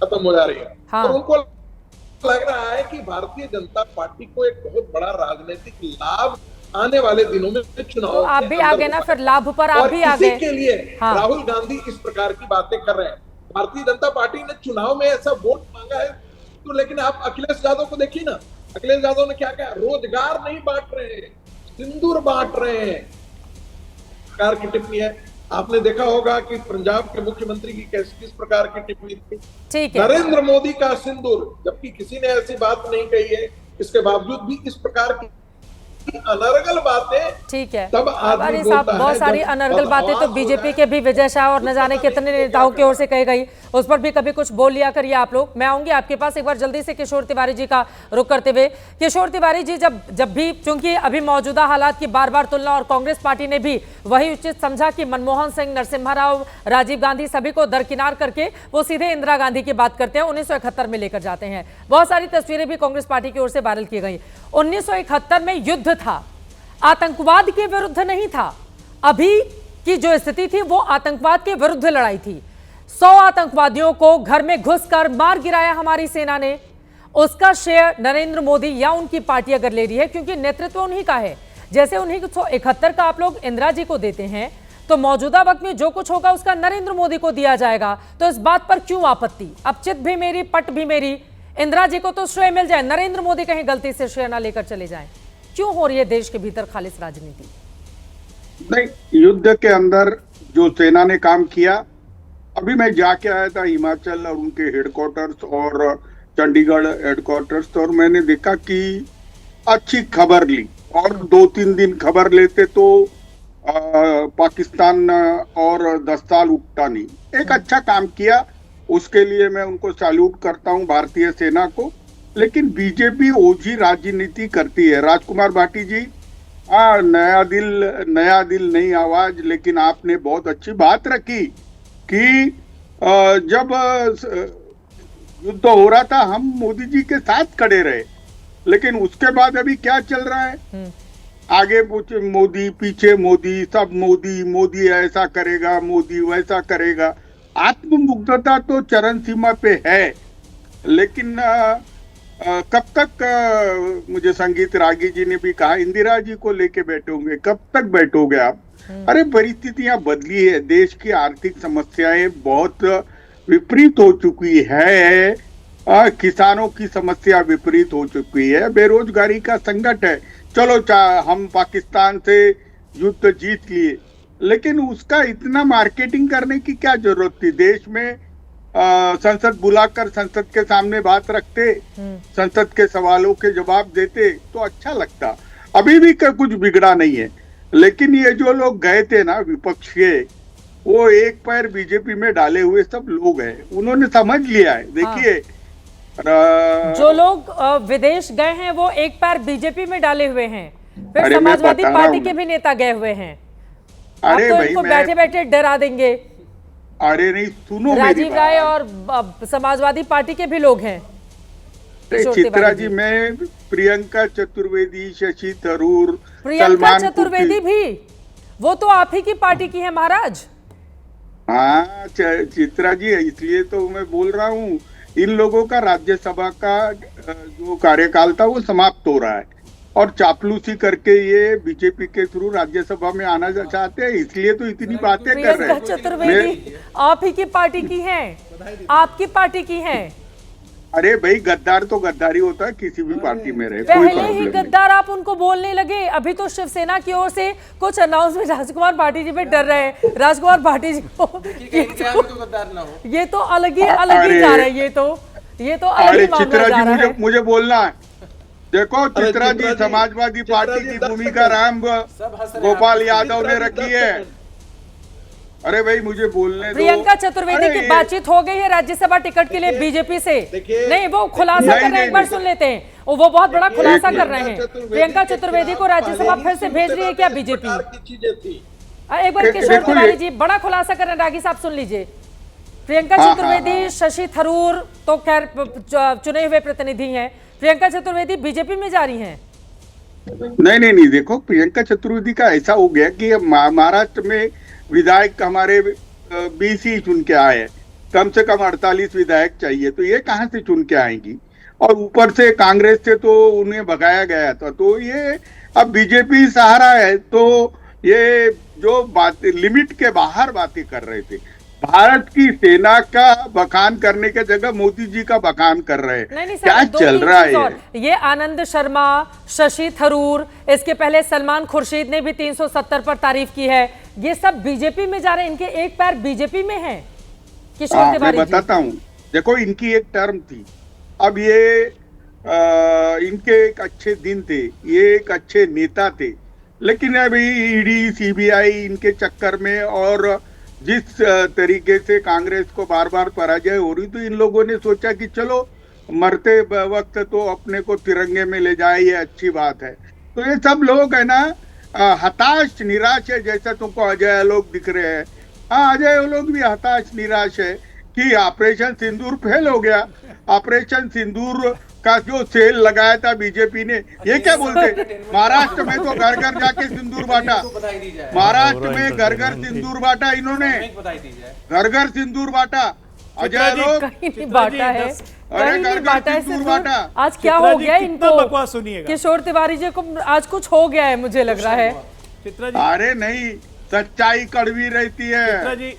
खत्म हो जा रही है। हाँ। और उनको लग रहा है कि भारतीय जनता पार्टी को एक बहुत बड़ा राजनीतिक लाभ आने वाले दिनों में चुनाव तो आप भी आ गए ना, फिर लाभ पर आप भी आ गए के लिए। हाँ। राहुल गांधी इस प्रकार की बातें कर रहे हैं। भारतीय जनता पार्टी ने चुनाव में ऐसा वोट मांगा है तो, लेकिन आप अखिलेश यादव को देखिए ना, अखिलेश यादव ने क्या कहा, रोजगार नहीं बांट रहे हैं, सिंदूर बांट रहे हैं, प्रकार की टिप्पणी है। आपने देखा होगा कि पंजाब के मुख्यमंत्री की किस प्रकार की टिप्पणी थी, ठीक है, नरेंद्र मोदी का सिंदूर, जबकि किसी ने ऐसी बात नहीं कही है, इसके बावजूद भी इस प्रकार की अनर्गल बातें। ठीक है, तब अरे साहब बहुत सारी अनर्गल बातें तो बीजेपी के भी विजय शाह और न जाने कितने नेताओं की ओर से कही गई, उस पर भी कभी कुछ बोल लिया करिए आप लोग। मैं आऊंगी आपके पास एक बार जल्दी से किशोर तिवारी जी का रुख करते हुए। किशोर तिवारी जी, जब भी चूंकि अभी मौजूदा हालात की बार बार तुलना, और कांग्रेस पार्टी ने भी वही उचित समझा कि मनमोहन सिंह, नरसिम्हा राव, राजीव गांधी सभी को दरकिनार करके वो सीधे इंदिरा गांधी की बात करते हैं, 1971 में लेकर जाते हैं। बहुत सारी तस्वीरें भी कांग्रेस पार्टी की ओर से वायरल की गई। 1971 में युद्ध था, आतंकवाद के विरुद्ध नहीं था। अभी की जो स्थिति थी वो आतंकवाद के विरुद्ध लड़ाई थी। 100 आतंकवादियों को घर में घुसकर मार गिराया हमारी सेना ने। उसका श्रेय नरेंद्र मोदी या उनकी पार्टी अगर ले रही है, क्योंकि नेतृत्व उन्हीं का है। जैसे 1971 का आप लोग इंदिरा जी को देते हैं, तो मौजूदा वक्त में जो कुछ होगा उसका नरेंद्र मोदी को दिया जाएगा। तो इस बात पर क्यों आपत्ति? अब चित भी मेरी, पट भी मेरी। इंदिरा जी को तो श्रेय मिल जाए, नरेंद्र मोदी कहीं गलती से श्रेय ना लेकर चले जाएं। क्यों हो रही है देश के भीतर खालिश राजनीति? नहीं, युद्ध के अंदर जो सेना ने काम किया, अभी मैं जाके आया था हिमाचल और उनके हेडक्वार्टर्स और चंडीगढ़ हेडक्वार्टर्स, और मैंने देखा कि अच्छी खबर ली, और 2-3 दिन खबर लेते तो पाकिस्तान और 10 साल उठता नहीं। एक अच्छा काम किया, उसके लिए मैं उनको सैल्यूट करता हूं, भारतीय सेना को। लेकिन बीजेपी ओझी राजनीति करती है। राजकुमार भाटी जी, नया दिल नई आवाज, लेकिन आपने बहुत अच्छी बात रखी कि जब युद्ध हो रहा था हम मोदी जी के साथ खड़े रहे, लेकिन उसके बाद अभी क्या चल रहा है, आगे पूछे मोदी, पीछे मोदी, सब मोदी, मोदी ऐसा करेगा, मोदी वैसा करेगा। आत्ममुग्धता तो चरम सीमा पे है, लेकिन कब तक, मुझे संगीत रागी जी ने भी कहा, इंदिरा जी को लेके बैठोगे, कब तक बैठोगे आप? अरे परिस्थितियां बदली है, देश की आर्थिक समस्याएं बहुत विपरीत हो चुकी है, किसानों की समस्या विपरीत हो चुकी है, बेरोजगारी का संकट है। चलो हम पाकिस्तान से युद्ध जीत लिए, लेकिन उसका इतना मार्केटिंग करने की क्या जरूरत थी? देश में संसद बुलाकर संसद के सामने बात रखते, संसद के सवालों के जवाब देते तो अच्छा लगता। अभी भी कुछ बिगड़ा नहीं है, लेकिन ये जो लोग गए थे ना विपक्ष के, वो एक पैर बीजेपी में डाले हुए सब लोग हैं, उन्होंने समझ लिया है। देखिए, जो लोग विदेश गए हैं वो एक पैर बीजेपी में डाले हुए हैं, फिर समाजवादी पार्टी के भी नेता गए हुए हैं। अरे तो इनको बैठे बैठे डरा देंगे। अरे नहीं, सुनो, राजीव राय और समाजवादी पार्टी के भी लोग हैं। चित्रा जी, मैं प्रियंका चतुर्वेदी, शशि थरूर, प्रियंका चतुर्वेदी भी, वो तो आप ही की पार्टी की है महाराज। हाँ चित्रा जी, इसलिए तो मैं बोल रहा हूँ, इन लोगों का राज्यसभा का जो कार्यकाल था वो समाप्त हो रहा है, और चापलूसी करके ये बीजेपी के थ्रू राज्यसभा में आना चाहते हैं, इसलिए तो इतनी बातें कर रहे हैं। चतुर्वेदी आप ही की पार्टी की हैं, आपकी पार्टी की हैं। अरे भाई, गद्दार तो गद्दारी होता है, किसी भी पार्टी में रहे। पहले ही गद्दार आप उनको बोलने लगे, अभी तो शिवसेना की ओर से कुछ अनाउंसमेंट राजकुमार भाटी जी पे डर रहे हैं। राजकुमार भाटी जी को ये तो अलग ही जा रहा है, ये तो अलग ही मामला जा रहा है। मुझे बोलना है, देखो चित्रा जी, समाजवादी पार्टी की भूमिका राम गोपाल यादव ने रखी है। अरे भाई मुझे बोलने दो। प्रियंका चतुर्वेदी की बातचीत हो गई है राज्यसभा टिकट के लिए बीजेपी से। नहीं, वो खुलासा कर रहे हैं, एक बार सुन लेते हैं। वो बहुत बड़ा खुलासा कर रहे हैं। प्रियंका चतुर्वेदी को राज्यसभा फिर से भेज रही है क्या बीजेपी? एक बार किशोर तिवारी जी बड़ा खुलासा कर रहे हैं, रागी साहब सुन लीजिए। प्रियंका चतुर्वेदी, शशि थरूर तो खैर चुने हुए प्रतिनिधि हैं, प्रियंका चतुर्वेदी बीजेपी में जा रही हैं। नहीं, देखो प्रियंका चतुर्वेदी का ऐसा हो गया कि महाराष्ट्र में विधायक हमारे 20 ही चुन के आए, कम से कम 48 विधायक चाहिए, तो ये कहां से चुन के आएंगी? और ऊपर से कांग्रेस से तो उन्हें भगाया गया था, तो ये अब बीजेपी सहारा है। तो ये जो बात लिमिट के बाहर बातें कर रहे थे, भारत की सेना का बखान करने के जगह मोदी जी का बखान कर रहे हैं। नहीं, क्या चल रहा है ये आनंद शर्मा, शशि थरूर, इसके पहले सलमान खुर्शीद ने भी 370 पर तारीफ की है, ये सब बीजेपी में जा रहे हैं, इनके एक पैर बीजेपी में है। किशोर तिवारी, मैं बताता हूँ, देखो इनकी एक टर्म थी, अब ये इनके एक अच्छे दिन थे, ये एक अच्छे नेता थे, लेकिन अभी ईडी सीबीआई इनके चक्कर में और जिस तरीके से कांग्रेस को बार बार पराजय हो रही, तो इन लोगों ने सोचा कि चलो मरते वक्त तो अपने को तिरंगे में ले जाए, ये अच्छी बात है। तो ये सब लोग है ना हताश निराश है, जैसा तुमको अजय लोग दिख रहे हैं। हाँ, अजय लोग भी हताश निराश है कि ऑपरेशन सिंदूर फेल हो गया। ऑपरेशन सिंदूर का जो सेल लगाया था बीजेपी ने, ये क्या बोलते, महाराष्ट्र में तो घर घर जाके सिंदूर बांटा, महाराष्ट्र में घर घर सिंदूर बांटा इन्होंने, घर घर सिंदूर बांटा। अजय लोग कहीं नहीं बांटा है, अरे घर घर सिंदूर बांटा। आज क्या हो गया इनको? बकवास सुनिएगा, किशोर तिवारी जी को आज कुछ हो गया है, मुझे लग रहा है। अरे नहीं, सच्चाई कड़वी रहती है,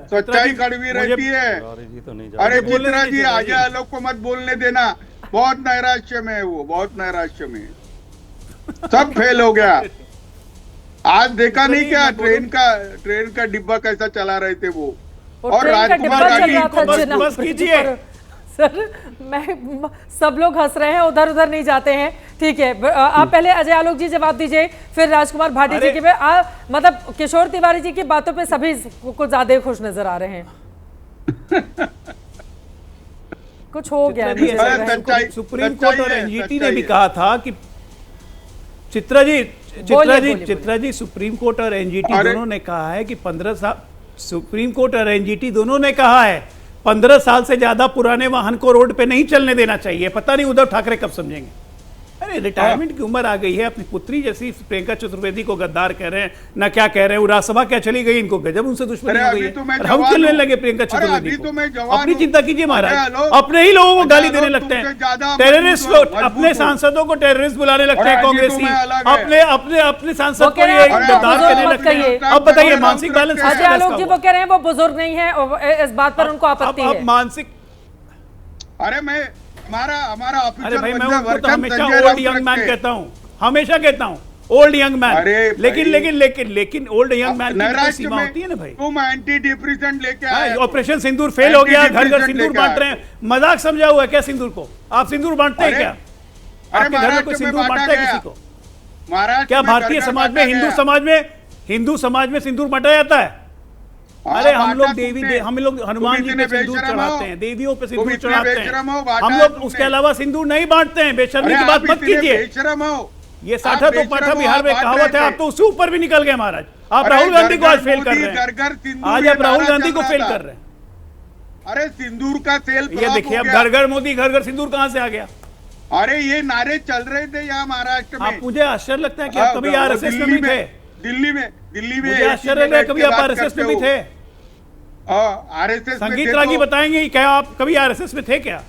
सच्चाई कड़वी रहती है। अरे चित्रा जी, अजय लोग को मत बोलने देना, बहुत नैराश्य में है वो, बहुत नैराश्य में, सब फेल हो गया। आज देखा नहीं क्या ट्रेन का डिब्बा कैसा चला रहे थे वो, और राजकुमार गांधी। बस कीजिए सर, मैं सब लोग हंस रहे हैं, उधर उधर नहीं जाते हैं, ठीक है। आप पहले अजय आलोक जी जवाब दीजिए, फिर राजकुमार भाटी जी के मतलब किशोर तिवारी जी की बातों पे सभी कुछ ज्यादा खुश नजर आ रहे हैं। कुछ हो गया। सुप्रीम कोर्ट और एनजीटी ने भी कहा था कि चित्रा जी सुप्रीम कोर्ट और एनजीटी दोनों ने कहा है कि 15 साल, सुप्रीम कोर्ट और एनजीटी दोनों ने कहा है 15 साल से ज्यादा पुराने वाहन को रोड पे नहीं चलने देना चाहिए। पता नहीं उद्धव ठाकरे कब समझेंगे। अरे रिटायरमेंट की उम्र आ गई है, अपनी पुत्री जैसी प्रियंका चतुर्वेदी को गद्दार कह रहे हैं ना, क्या कह रहे हैं, राज्यसभा क्या चली गई, इनको गजब उनसे दुश्मनी हो गई है। हम खेलने लगे प्रियंका चतुर्वेदी को। अपनी चिंता कीजिए महाराज, अपने ही लोगों को गाली देने लगते हैं, टेररिस्ट लोग अपने सांसदों को टेररिस्ट बुलाने लगते हैं कांग्रेसी, अपने सांसद को गद्दार कहने लगते हैं। अब बताइए मानसिक बैलेंस। अजय आलोक जी वो कह रहे हैं वो बुजुर्ग नहीं है, इस बात पर उनको आपत्ति है। मानसिक, अरे मैं हमारा अरे भाई मैं उनको तो हमेशा ओल्ड यंग मैन कहता हूँ, हमेशा कहता हूँ ओल्ड यंग मैन, लेकिन ओल्ड यंग मैन की सीमा होती है ना भाई। तुम एंटी डिप्रेसेंट लेके आए, ऑपरेशन सिंदूर फेल हो गया, घर घर सिंदूर बांट रहे हैं, मजाक समझा हुआ है क्या सिंदूर को? आप सिंदूर बांटते हैं क्या? आपके घर में कोई सिंदूर बांटता है किसी को? क्या भारतीय समाज में, हिंदू समाज में सिंदूर बांटा जाता है? अरे हम लोग हनुमान जी पे सिंदूर चढ़ाते हैं, देवियों पे सिंदूर चढ़ाते हैं, हम लोग उसके अलावा सिंदूर नहीं बांटते हैं। बेशर्मी की बात मत कीजिए। ये साठा तो पाठा बिहार में कहावत है, आप तो उससे ऊपर भी निकल गए महाराज। आप राहुल गांधी को आज फेल कर रहे हैं, आज आप राहुल गांधी को फेल कर रहे हैं। अरे सिंदूर का सेल, ये देखिए अब घर घर मोदी, घर घर सिंदूर कहां से आ गया? अरे ये नारे चल रहे थे यहाँ महाराष्ट्र में। मुझे आश्चर्य लगता है कि आप कभी आरएसएस में भी थे। दिल्ली में मुझे आश्चर्य लगा कभी आप आरएसएस में भी थे। आरएसएस संगीत रागी बताएंगे क्या आप कभी आरएसएस में थे क्या?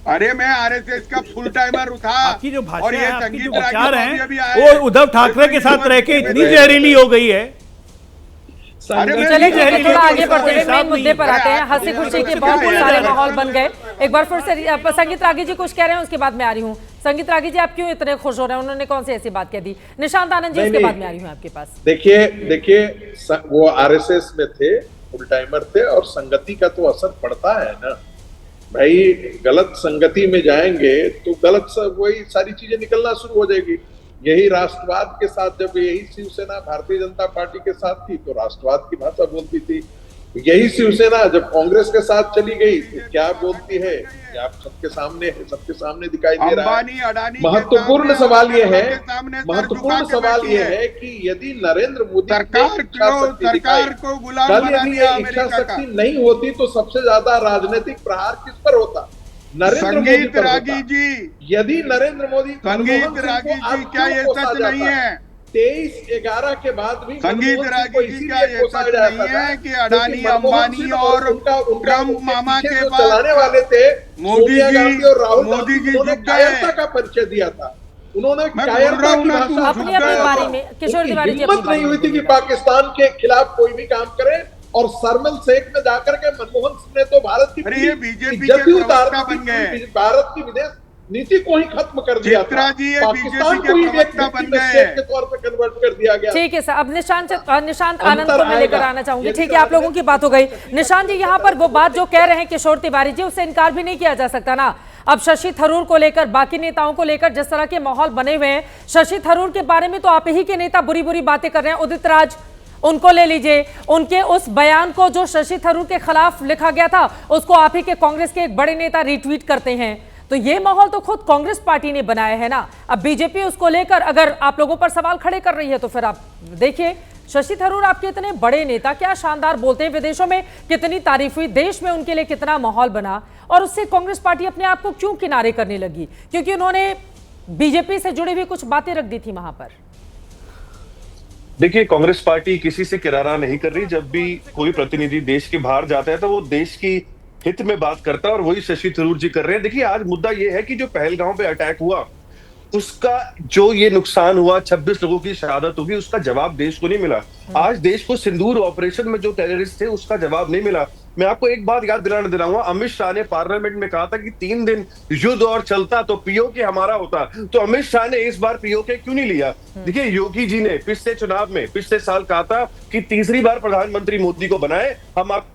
अरे मैं आरएसएस का फुल टाइमर था। आपकी जो भाषा है, आपकी जो विचार हैं, वो उद्धव ठाकरे के साथ रह के इतनी जहरीली हो गई है। चलिए थोड़ा आगे बढ़ते हैं, मेन मुद्दे पर आते हैं। हंसी खुशी के बहुत सारे माहौल बन गए। एक बार फिर से संगीत रागी जी कुछ कह रहे हैं, उसके बाद मैं आ रही हूँ। संगीत रागी जी, आप क्यों इतने खुश हो रहे हैं? उन्होंने कौन सी ऐसी बात कह दी? निशांत आनंद जी, उसके बाद में आ रही हूँ आपके पास। देखिए वो आरएसएस में थे, फुल टाइमर थे, और संगति का तो असर पड़ता है ना भाई। गलत संगति में जाएंगे तो गलत वही सारी चीजें निकलना शुरू हो जाएगी। यही राष्ट्रवाद के साथ, जब यही शिवसेना भारतीय जनता पार्टी के साथ थी तो राष्ट्रवाद की भाषा बोलती थी, यही शिवसेना जब कांग्रेस के साथ चली गई तो क्या बोलती है, ये आप सबके सामने है, सबके सामने दिखाई दे रहा है। महत्वपूर्ण सवाल ये है, महत्वपूर्ण सवाल ये है कि यदि नरेंद्र मोदी सरकार को गुलाम बना दिया, इच्छा शक्ति नहीं होती तो सबसे ज्यादा राजनीतिक प्रहार किस पर होता? नरेंद्र मोदी पर होता। यदि नरेंद्र मोदी, संगीत रागी जी, क्या ये सच नहीं है? 23/11 के बाद भी संगीत रागी जी, क्या ये सच नहीं है कि अडानी, अंबानी और ट्रम्प मामा के पास चलाने वाले थे मोदी जी और राहुल मोदी जी उन्होंने कायरता का परिचय दिया था। उन्होंने कायरता की भाषा हिम्मत नहीं हुई थी कि पाकिस्तान के खिलाफ कोई भी काम करे, और शर्मल शेख में जाकर के मनमोहन सिंह ने तो भारत की इज्जत ही उतार दी, भारत की विदेश नीति को ही खत्म कर दिया था। पाकिस्तान को ही एक के तौर पे कन्वर्ट कर दिया गया। ठीक है सर, अब निशांत आनंद को मैं लेकर आना चाहूंगी। ठीक है, आप लोगों की बात हो गई। निशांत जी, यहाँ पर वो बात जो कह रहे हैं किशोर तिवारी जी, उससे इनकार भी नहीं किया जा सकता ना। अब शशि थरूर को लेकर, बाकी नेताओं को लेकर जिस तरह के माहौल बने हुए हैं, शशि थरूर के बारे में तो आप ही के नेता बुरी बुरी बातें कर रहे हैं। उदित राज, उनको ले लीजिए, उनके उस बयान को जो शशि थरूर के खिलाफ लिखा गया था, उसको आप ही के कांग्रेस के एक बड़े नेता रिट्वीट करते हैं। तो ये माहौल तो खुद कांग्रेस पार्टी ने बनाया है ना। अब बीजेपी उसको लेकर अगर आप लोगों पर सवाल खड़े कर रही है तो फिर आप देखिए, शशि थरूर आपके इतने बड़े नेता, क्या शानदार बोलते हैं, विदेशों में कितनी तारीफ हुई, देश में उनके लिए कितना माहौल बना, और उससे कांग्रेस पार्टी अपने आप को क्यों किनारे करने लगी? क्योंकि उन्होंने बीजेपी से जुड़ी हुई कुछ बातें रख दी थी वहां पर। देखिए, कांग्रेस पार्टी किसी से किनारा नहीं कर रही। जब भी कोई प्रतिनिधि देश के बाहर जाता है तो वो देश की हित में बात करता है, और वही शशि थरूर जी कर रहे हैं। देखिए, आज मुद्दा ये है कि जो पहलगांव पे अटैक हुआ, उसका जो ये नुकसान हुआ, 26 लोगों की शहादत होगी, उसका जवाब देश को नहीं मिला। आज देश को सिंदूर ऑपरेशन में जो टेररिस्ट थे उसका जवाब नहीं मिला। मैं आपको एक बात याद दिलाना दिलाऊंगा, अमित शाह ने पार्लियामेंट में कहा था कि 3 दिन युद्ध और चलता तो पीओके हमारा होता। तो अमित शाह ने इस बार पीओके क्यों नहीं लिया? देखिए, योगी जी ने पिछले चुनाव में पिछले साल कहा था कि तीसरी बार प्रधानमंत्री मोदी को बनाए, हम आप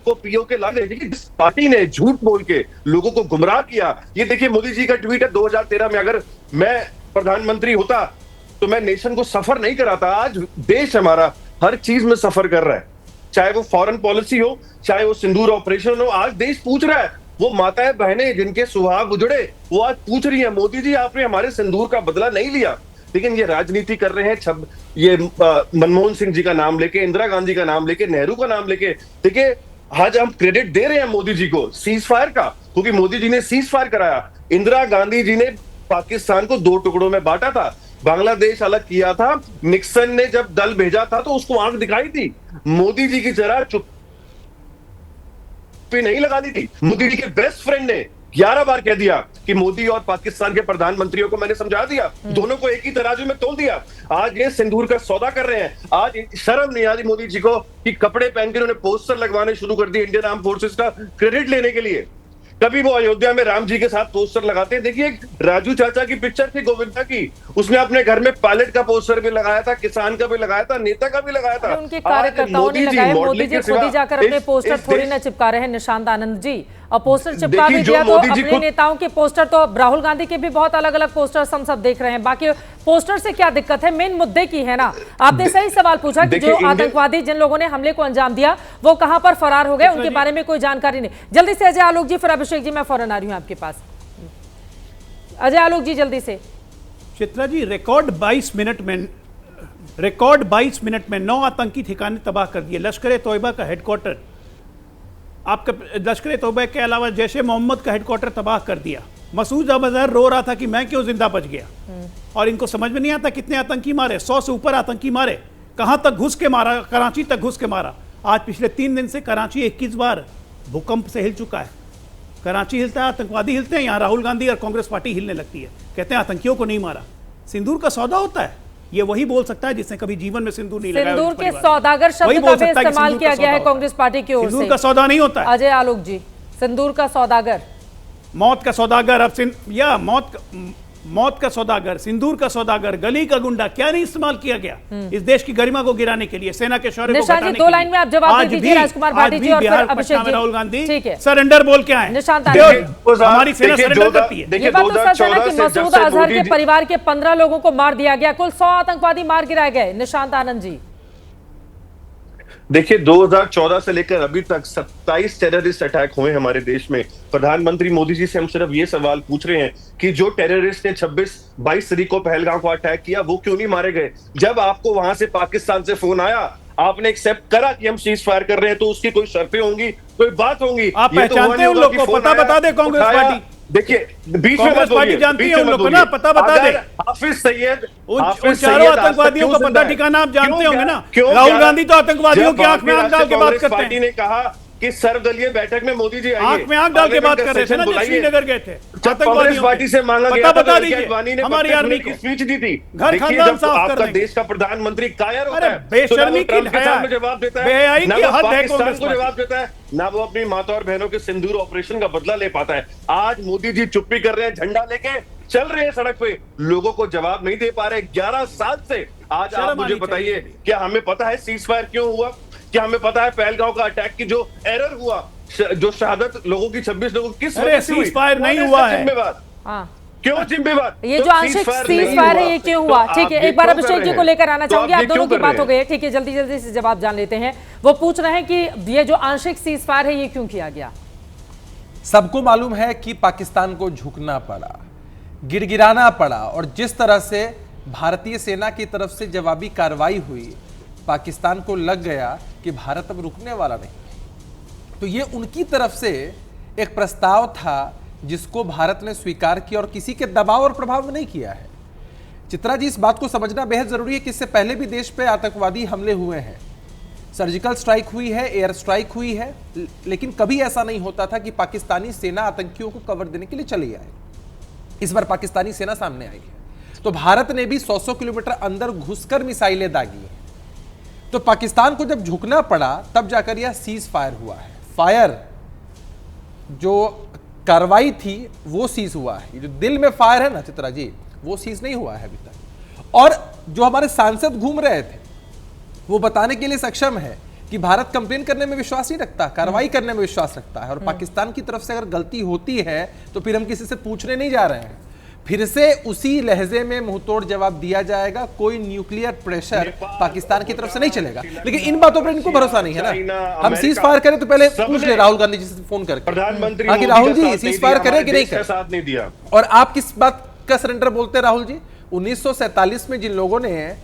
को पीओके ला दे। जिस पार्टी ने झूठ बोल के लोगों को गुमराह किया, ये देखिए मोदी जी का ट्वीट है 2013 में, अगर मैं प्रधानमंत्री होता तो मैं नेशन को सफर नहीं कराता। आज देश हमारा हर चीज में सफर कर रहा है, चाहे वो फॉरेन पॉलिसी हो, चाहे वो सिंदूर ऑपरेशन हो। आज देश पूछ रहा है, वो माताएं बहनें जिनके सुहाग उजड़े, वो आज पूछ रही है, मोदी जी आपने हमारे सिंदूर का बदला नहीं लिया। लेकिन ये राजनीति कर रहे हैं, ये मनमोहन सिंह जी का नाम लेके, इंदिरा गांधी का नाम लेके, नेहरू का नाम लेके। देखिए, आज हम क्रेडिट दे रहे हैं मोदी जी को सीज फायर का, क्योंकि मोदी जी ने सीज फायर कराया। इंदिरा गांधी जी ने पाकिस्तान को 2 टुकड़ों में बांटा था, बांग्लादेश अलग किया था। निक्सन ने जब दल भेजा था तो उसको आंख दिखाई थी। मोदी जी की जरा चुप्पी नहीं लगा दी थी। मोदी जी के बेस्ट फ्रेंड ने 11 बार कह दिया कि मोदी और पाकिस्तान के प्रधानमंत्रियों को मैंने समझा दिया, दोनों को एक ही तराजू में तोल दिया। आज ये सिंदूर का सौदा कर रहे हैं। आज शर्म नहीं आती मोदी जी को कि कपड़े पहन के उन्होंने पोस्टर लगवाने शुरू कर दिए इंडियन आर्म फोर्सेस का क्रेडिट लेने के लिए। कभी वो अयोध्या में राम जी के साथ पोस्टर लगाते हैं। देखिए, राजू चाचा की पिक्चर थी गोविंदा की, उसने अपने घर में पायलट का पोस्टर भी लगाया था, किसान का भी लगाया था, नेता का भी लगाया था। उनके कार्यकर्ताओं ने लगाया। मोदी जी खुद ही जाकर अपने पोस्टर थोड़ी ना चिपका रहे हैं निशांत आनंद जी, और पोस्टर चिपका भी दिया तो अपने नेताओं के पोस्टर, तो राहुल गांधी के भी बहुत अलग अलग पोस्टर्स हम सब देख रहे हैं। बाकी पोस्टर से क्या दिक्कत है, मेन मुद्दे की है ना। आपने सही सवाल पूछा कि जो आतंकवादी जिन लोगों ने हमले को अंजाम दिया वो कहां पर फरार हो गए, उनके बारे में कोई जानकारी नहीं। जल्दी से अजय आलोक जी, फिर अभिषेक जी, मैं फौरन आ रही हूं आपके पास। अजय आलोक जी जल्दी से। चित्रा जी, रिकॉर्ड 22 मिनट में 9 आतंकी ठिकाने तबाह कर दिए। लश्कर ए तोयबा का हेडक्वार्टर, आपका लश्कर ए तोयबा के अलावा जैश ए मोहम्मद का हेडक्वार्टर तबाह कर दिया। मसूद अजहर रो रहा था कि मैं क्यों जिंदा बच गया, और इनको समझ में नहीं आता कितने आतंकी मारे, 100 से ऊपर आतंकी मारे। कहां तक घुस के मारा? कराची तक घुस के मारा। आज पिछले 3 दिन से कराची 21 बार भूकंप से हिल चुका है। कराची हिलता है, आतंकवादी हिलते हैं, यहाँ राहुल गांधी और कांग्रेस पार्टी हिलने लगती है, कहते हैं आतंकियों को नहीं मारा। सिंदूर का सौदा होता है, ये वही बोल सकता है जिसने कभी जीवन में सिंदूर नहीं लगाया। सिंदूर के सौदागर शब्द का भी इस्तेमाल किया गया है कांग्रेस पार्टी की ओर से। सिंदूर का सौदा नहीं होता है अजय आलोक जी, सिंदूर का सौदागर, मौत का सौदागर। अब या मौत का सौदागर, सिंदूर का सौदागर, गली का गुंडा, क्या नहीं इस्तेमाल किया गया इस देश की गरिमा को गिराने के लिए, सेना के शौर्य को घटाने के लिए। 2 लाइन में आप जवाब दीजिए राजकुमार भाटी जी और फिर अभिषेक जी। राहुल गांधी ठीक है, सरेंडर बोल के आए। निशांत हमारी सेना सरेंडर करती है। ये बात तो सच है ना कि मसूद अजहर के परिवार के 15 लोगों को मार दिया गया, कुल 100 आतंकवादी मार गिराए गए। निशांत आनंद जी, देखिए 2014 से लेकर अभी तक 27 टेररिस्ट अटैक हुए हमारे देश में। प्रधानमंत्री मोदी जी से हम सिर्फ ये सवाल पूछ रहे हैं कि जो टेररिस्ट ने 26-22 तारीख को पहलगाम को अटैक किया वो क्यों नहीं मारे गए? जब आपको वहां से पाकिस्तान से फोन आया, आपने एक्सेप्ट करा कि हम सीज फायर कर रहे हैं, तो उसकी कोई शर्तें होंगी, कोई बात होंगी? आप पहचानते हैं उन लोग को? पता बता दे कांग्रेस पार्टी। देखिए बीच में पार्टी जानती है उन लोग को ना, पता बता दे। हाफिज सैयद, उन चारों आतंकवादियों का पता ठिकाना आप जानते होंगे ना। राहुल गांधी तो आतंकवादियों की आंख में आंख डाल के बात करते हैं। पार्टी ने कहा कि सर्वदलीय बैठक में मोदी जी आंख में आंख डाल के बात कर रहे थे ना, जब श्रीनगर गए थे। कांग्रेस पार्टी से मांगा गया बता दीजिए हमारी आर्मी की स्पीच दी थी। घर खानदान साफ कर आपका देश का प्रधानमंत्री कायर होता है, बेशर्मी की जवाब देता है, ना वो पाकिस्तान को जवाब देता है, ना वो अपनी माता और बहनों के सिंदूर ऑपरेशन का बदला ले पाता है। आज मोदी जी चुप्पी कर रहे हैं, झंडा लेके चल रहे हैं सड़क पे, लोगों को जवाब नहीं दे पा रहे 11 साल से। आज आप मुझे बताइए, क्या हमें पता है सीज फायर क्यों हुआ? क्या हमें पता है पहलगाम का अटैक की जो एरर हुआ, जो शहादत लोगों की 26 लोगों की किस वजह से हुई? सीज फायर नहीं हुआ है। क्यों जिम्मेवार? ये जो आंशिक सीज फायर है ये क्यों हुआ? ठीक है, एक बार अभिषेक जी को लेकर आना चाहूंगी। आप दोनों की बात हो गई है, ठीक है, जल्दी जल्दी से जवाब जान लेते हैं। वो पूछ रहे हैं कि ये जो आंशिक सीज फायर है ये क्यों किया गया? सबको मालूम है कि पाकिस्तान को झुकना पड़ा, गिड़गिड़ाना पड़ा, और जिस तरह से भारतीय सेना की तरफ से जवाबी कार्रवाई हुई, पाकिस्तान को लग गया कि भारत अब रुकने वाला नहीं। तो ये उनकी तरफ से एक प्रस्ताव था जिसको भारत ने स्वीकार किया और किसी के दबाव और प्रभाव में नहीं किया है। चित्रा जी, इस बात को समझना बेहद जरूरी है कि इससे पहले भी देश पे आतंकवादी हमले हुए हैं, सर्जिकल स्ट्राइक हुई है, एयर स्ट्राइक हुई है, लेकिन कभी ऐसा नहीं होता था कि पाकिस्तानी सेना आतंकियों को कवर देने के लिए चली आए। इस बार पाकिस्तानी सेना सामने आई है, तो भारत ने भी 100 किलोमीटर अंदर घुसकर मिसाइलें दागी हैं। तो पाकिस्तान को जब झुकना पड़ा तब जाकर यह सीज फायर हुआ है। फायर जो कार्रवाई थी वो सीज हुआ है, ये जो दिल में फायर है ना चित्रा जी, वो सीज नहीं हुआ है अभी तक। और जो हमारे सांसद घूम रहे थे वो बताने के लिए सक्षम है कि भारत कंप्लेन करने में विश्वास नहीं रखता, कार्रवाई करने में विश्वास रखता है, और पाकिस्तान की तरफ से अगर गलती होती है तो फिर हम किसी से पूछने नहीं जा रहे हैं, फिर से उसी लहजे में मुंहतोड़ जवाब दिया जाएगा। कोई न्यूक्लियर प्रेशर पाकिस्तान की तरफ से नहीं चलेगा। लेकिन इन बातों पर इनको भरोसा नहीं है ना। हम सीज फायर करें तो पहले पूछ ले राहुल गांधी जी से फोन करके, प्रधानमंत्री राहुल जी सीज फायर करें कि नहीं करें, साथ नहीं दिया। और आप किस बात का सरेंडर बोलते हैं राहुल जी? 1947 में जिन लोगों ने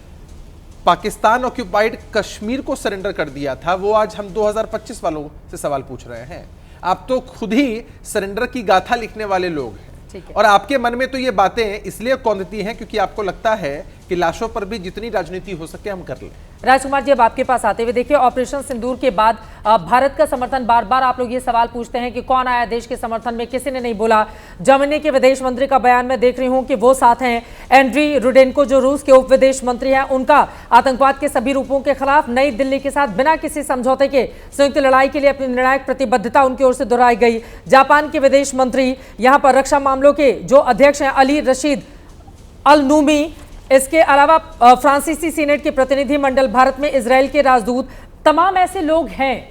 पाकिस्तान ऑक्यूपाइड कश्मीर को सरेंडर कर दिया था, वो आज हम 2025 वालों से सवाल पूछ रहे हैं। आप तो खुद ही सरेंडर की गाथा लिखने वाले लोग हैं, और आपके मन में तो ये बातें इसलिए कौंधती हैं क्योंकि आपको लगता है कि लाशों पर भी जितनी राजनीति हो सके हम कर लें। राजकुमार जी, अब आपके पास आते हुए देखिए, ऑपरेशन सिंदूर के बाद भारत का समर्थन, बार बार आप लोग ये सवाल पूछते हैं कि कौन आया देश के समर्थन में, किसी ने नहीं बोला। जर्मनी के विदेश मंत्री का बयान मैं देख रही हूं कि वो साथ हैं। एंड्री रुडेनको जो रूस के उप विदेश मंत्री हैं, उनका आतंकवाद के सभी रूपों के खिलाफ नई दिल्ली के साथ बिना किसी समझौते के संयुक्त लड़ाई के लिए अपनी निर्णायक प्रतिबद्धता उनकी ओर से दोहराई गई। जापान के विदेश मंत्री, यहां पर रक्षा मामलों के जो अध्यक्ष हैं अली रशीद अल नूमी, इसके अलावा फ्रांसीसी सीनेट के प्रतिनिधि मंडल, भारत में इजराइल के राजदूत, तमाम ऐसे लोग हैं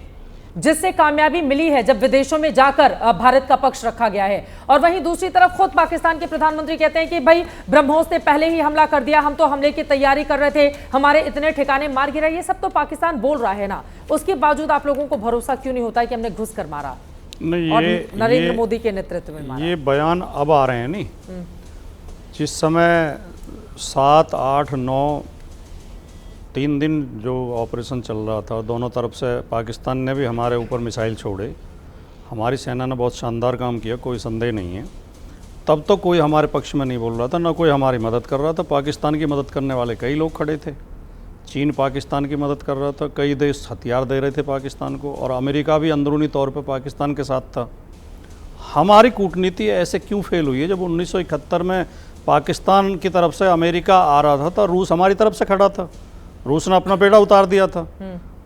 जिससे कामयाबी मिली है जब विदेशों में जाकर भारत का पक्ष रखा गया है। और वहीं दूसरी तरफ खुद पाकिस्तान के प्रधानमंत्री कहते हैं कि भाई ब्रह्मोस ने पहले ही हमला कर दिया, हम तो हमले की तैयारी कर रहे थे, हमारे इतने ठिकाने मार गिरा। ये सब तो पाकिस्तान बोल रहा है ना, उसके बावजूद आप लोगों को भरोसा क्यों नहीं होता है कि हमने घुस कर मारा नहीं? और नरेंद्र मोदी के नेतृत्व में मारा? ये बयान अब आ रहे हैं नहीं, जिस समय 7, 8, 9 3 दिन जो ऑपरेशन चल रहा था, दोनों तरफ से पाकिस्तान ने भी हमारे ऊपर मिसाइल छोड़े, हमारी सेना ने बहुत शानदार काम किया, कोई संदेह नहीं है। तब तो कोई हमारे पक्ष में नहीं बोल रहा था, ना कोई हमारी मदद कर रहा था। पाकिस्तान की मदद करने वाले कई लोग खड़े थे, चीन पाकिस्तान की मदद कर रहा था, कई देश हथियार दे रहे थे पाकिस्तान को, और अमेरिका भी अंदरूनी तौर पर पाकिस्तान के साथ था। हमारी कूटनीति ऐसे क्यों फेल हुई है? जब 1971 में पाकिस्तान की तरफ से अमेरिका आ रहा था, रूस हमारी तरफ से खड़ा था, रूस ने अपना बेड़ा उतार दिया था।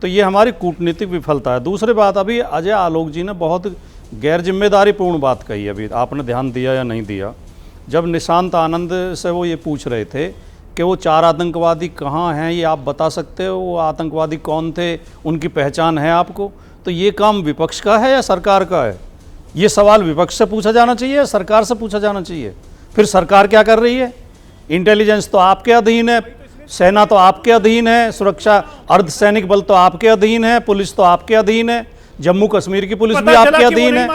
तो ये हमारी कूटनीतिक विफलता है। दूसरी बात, अभी अजय आलोक जी ने बहुत गैर जिम्मेदारीपूर्ण बात कही, अभी आपने ध्यान दिया या नहीं दिया, जब निशांत आनंद से वो ये पूछ रहे थे कि वो 4 आतंकवादी कहाँ हैं, ये आप बता सकते हो, वो आतंकवादी कौन थे, उनकी पहचान है आपको? तो ये काम विपक्ष का है या सरकार का है? ये सवाल विपक्ष से पूछा जाना चाहिए या सरकार से पूछा जाना चाहिए? फिर सरकार क्या कर रही है? इंटेलिजेंस तो आपके अधीन है, सेना तो आपके अधीन है, सुरक्षा अर्धसैनिक बल तो आपके अधीन है, पुलिस तो आपके अधीन है, जम्मू कश्मीर की पुलिस भी आपके अधीन है।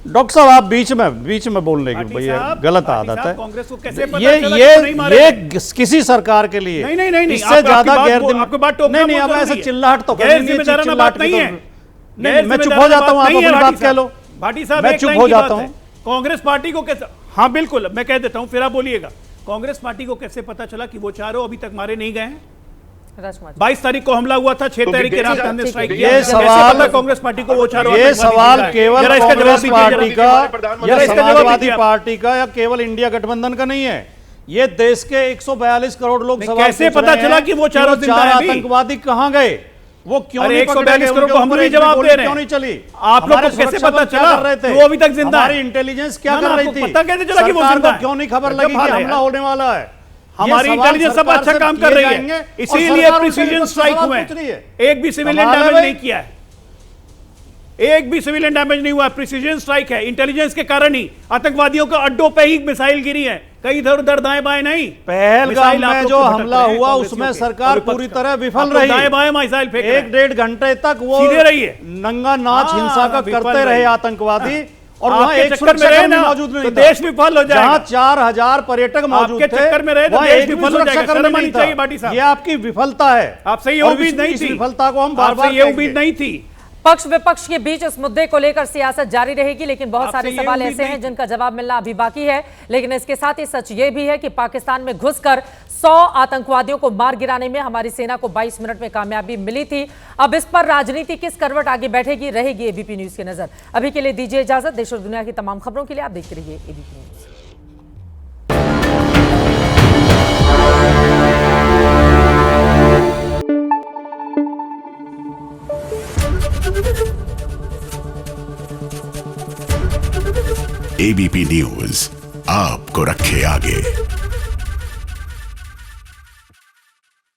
डॉक्टर साहब आप बीच में बोलने की भैया गलत आदत है। कांग्रेस को कैसे पता ये किसी सरकार के लिए इससे ज्यादा गैर नहीं, अब ऐसा चिल्लाहट तो नहीं है। मैं चुप हो जाता हूँ, आप अपनी बात कह लो। भाटी साहब मैं चुप हो जाता हूँ। कांग्रेस पार्टी को कैसे, हाँ बिल्कुल मैं कह देता हूँ, फिर आप बोलिएगा। कांग्रेस पार्टी को कैसे पता चला कि वो चारों अभी तक मारे नहीं गए हैं? 22 तारीख को हमला हुआ था, 6 तारीख की रात हमने स्ट्राइक किया। ये सवाल कांग्रेस पार्टी को वो चारों, ये सवाल केवल कांग्रेस पार्टी का या समाजवादी पार्टी का या केवल इंडिया गठबंधन का नहीं है। ये देश के 142 करोड़ लोग कैसे पता चला कि वो चारों आतंकवादी कहाँ गए, वो क्यों नहीं 142 करोड़ को हम नहीं जवाब दे रहे, क्यों नहीं चली? आप लोग को कैसे पता चला कि वो अभी तक जिंदा है? हमारी इंटेलिजेंस क्या कर रही थी? पता कैसे चला कि वो जिंदा है? क्यों नहीं खबर लगी कि हमला होने वाला है? हमारी इंटेलिजेंस सब अच्छा काम कर रही है, इसीलिए प्रिसीजन स्ट्राइक हुए हैं। एक भी सिविलियन डैमेज नहीं किया है, एक भी सिविलियन डैमेज नहीं हुआ। प्रिसीजन स्ट्राइक है, इंटेलिजेंस के कारण ही आतंकवादियों के अड्डों पे ही मिसाइल गिरी है, कहीं इधर उधर दाएं बाएं नहीं। पहलगाम में जो हमला हुआ उसमें सरकार पूरी तरह विफल रही, दाएं बाएं मिसाइल फेंक 1-1.5 घंटे तक वो सीधे रही है, नंगा नाच हिंसा का करते रहे आतंकवादी, और वहाँ एक सुरक्षाकर्मी मौजूद नहीं था। देश विफल हो जाएगा। जहाँ 4000 पर्यटक मौजूद थे, चक्कर में रहे तो देश विफल हो जाएगा। शर्म आनी चाहिए भाटी साहब, ये आपकी विफलता है। आपसे ये उम्मीद नहीं थी, विफलता को हम बार-बार ये उम्मीद नहीं थी। पक्ष विपक्ष के बीच इस मुद्दे को लेकर सियासत जारी रहेगी, लेकिन बहुत सारे सवाल ऐसे हैं जिनका जवाब मिलना अभी बाकी है। लेकिन इसके साथ ही सच ये भी है कि पाकिस्तान में घुसकर 100 आतंकवादियों को मार गिराने में हमारी सेना को 22 मिनट में कामयाबी मिली थी। अब इस पर राजनीति किस करवट आगे बैठेगी, रहेगी एबीपी न्यूज की नजर। अभी के लिए दीजिए इजाजत। देश और दुनिया की तमाम खबरों के लिए आप देखते रहिए एबीपी न्यूज। एबीपी न्यूज आपको रखे आगे।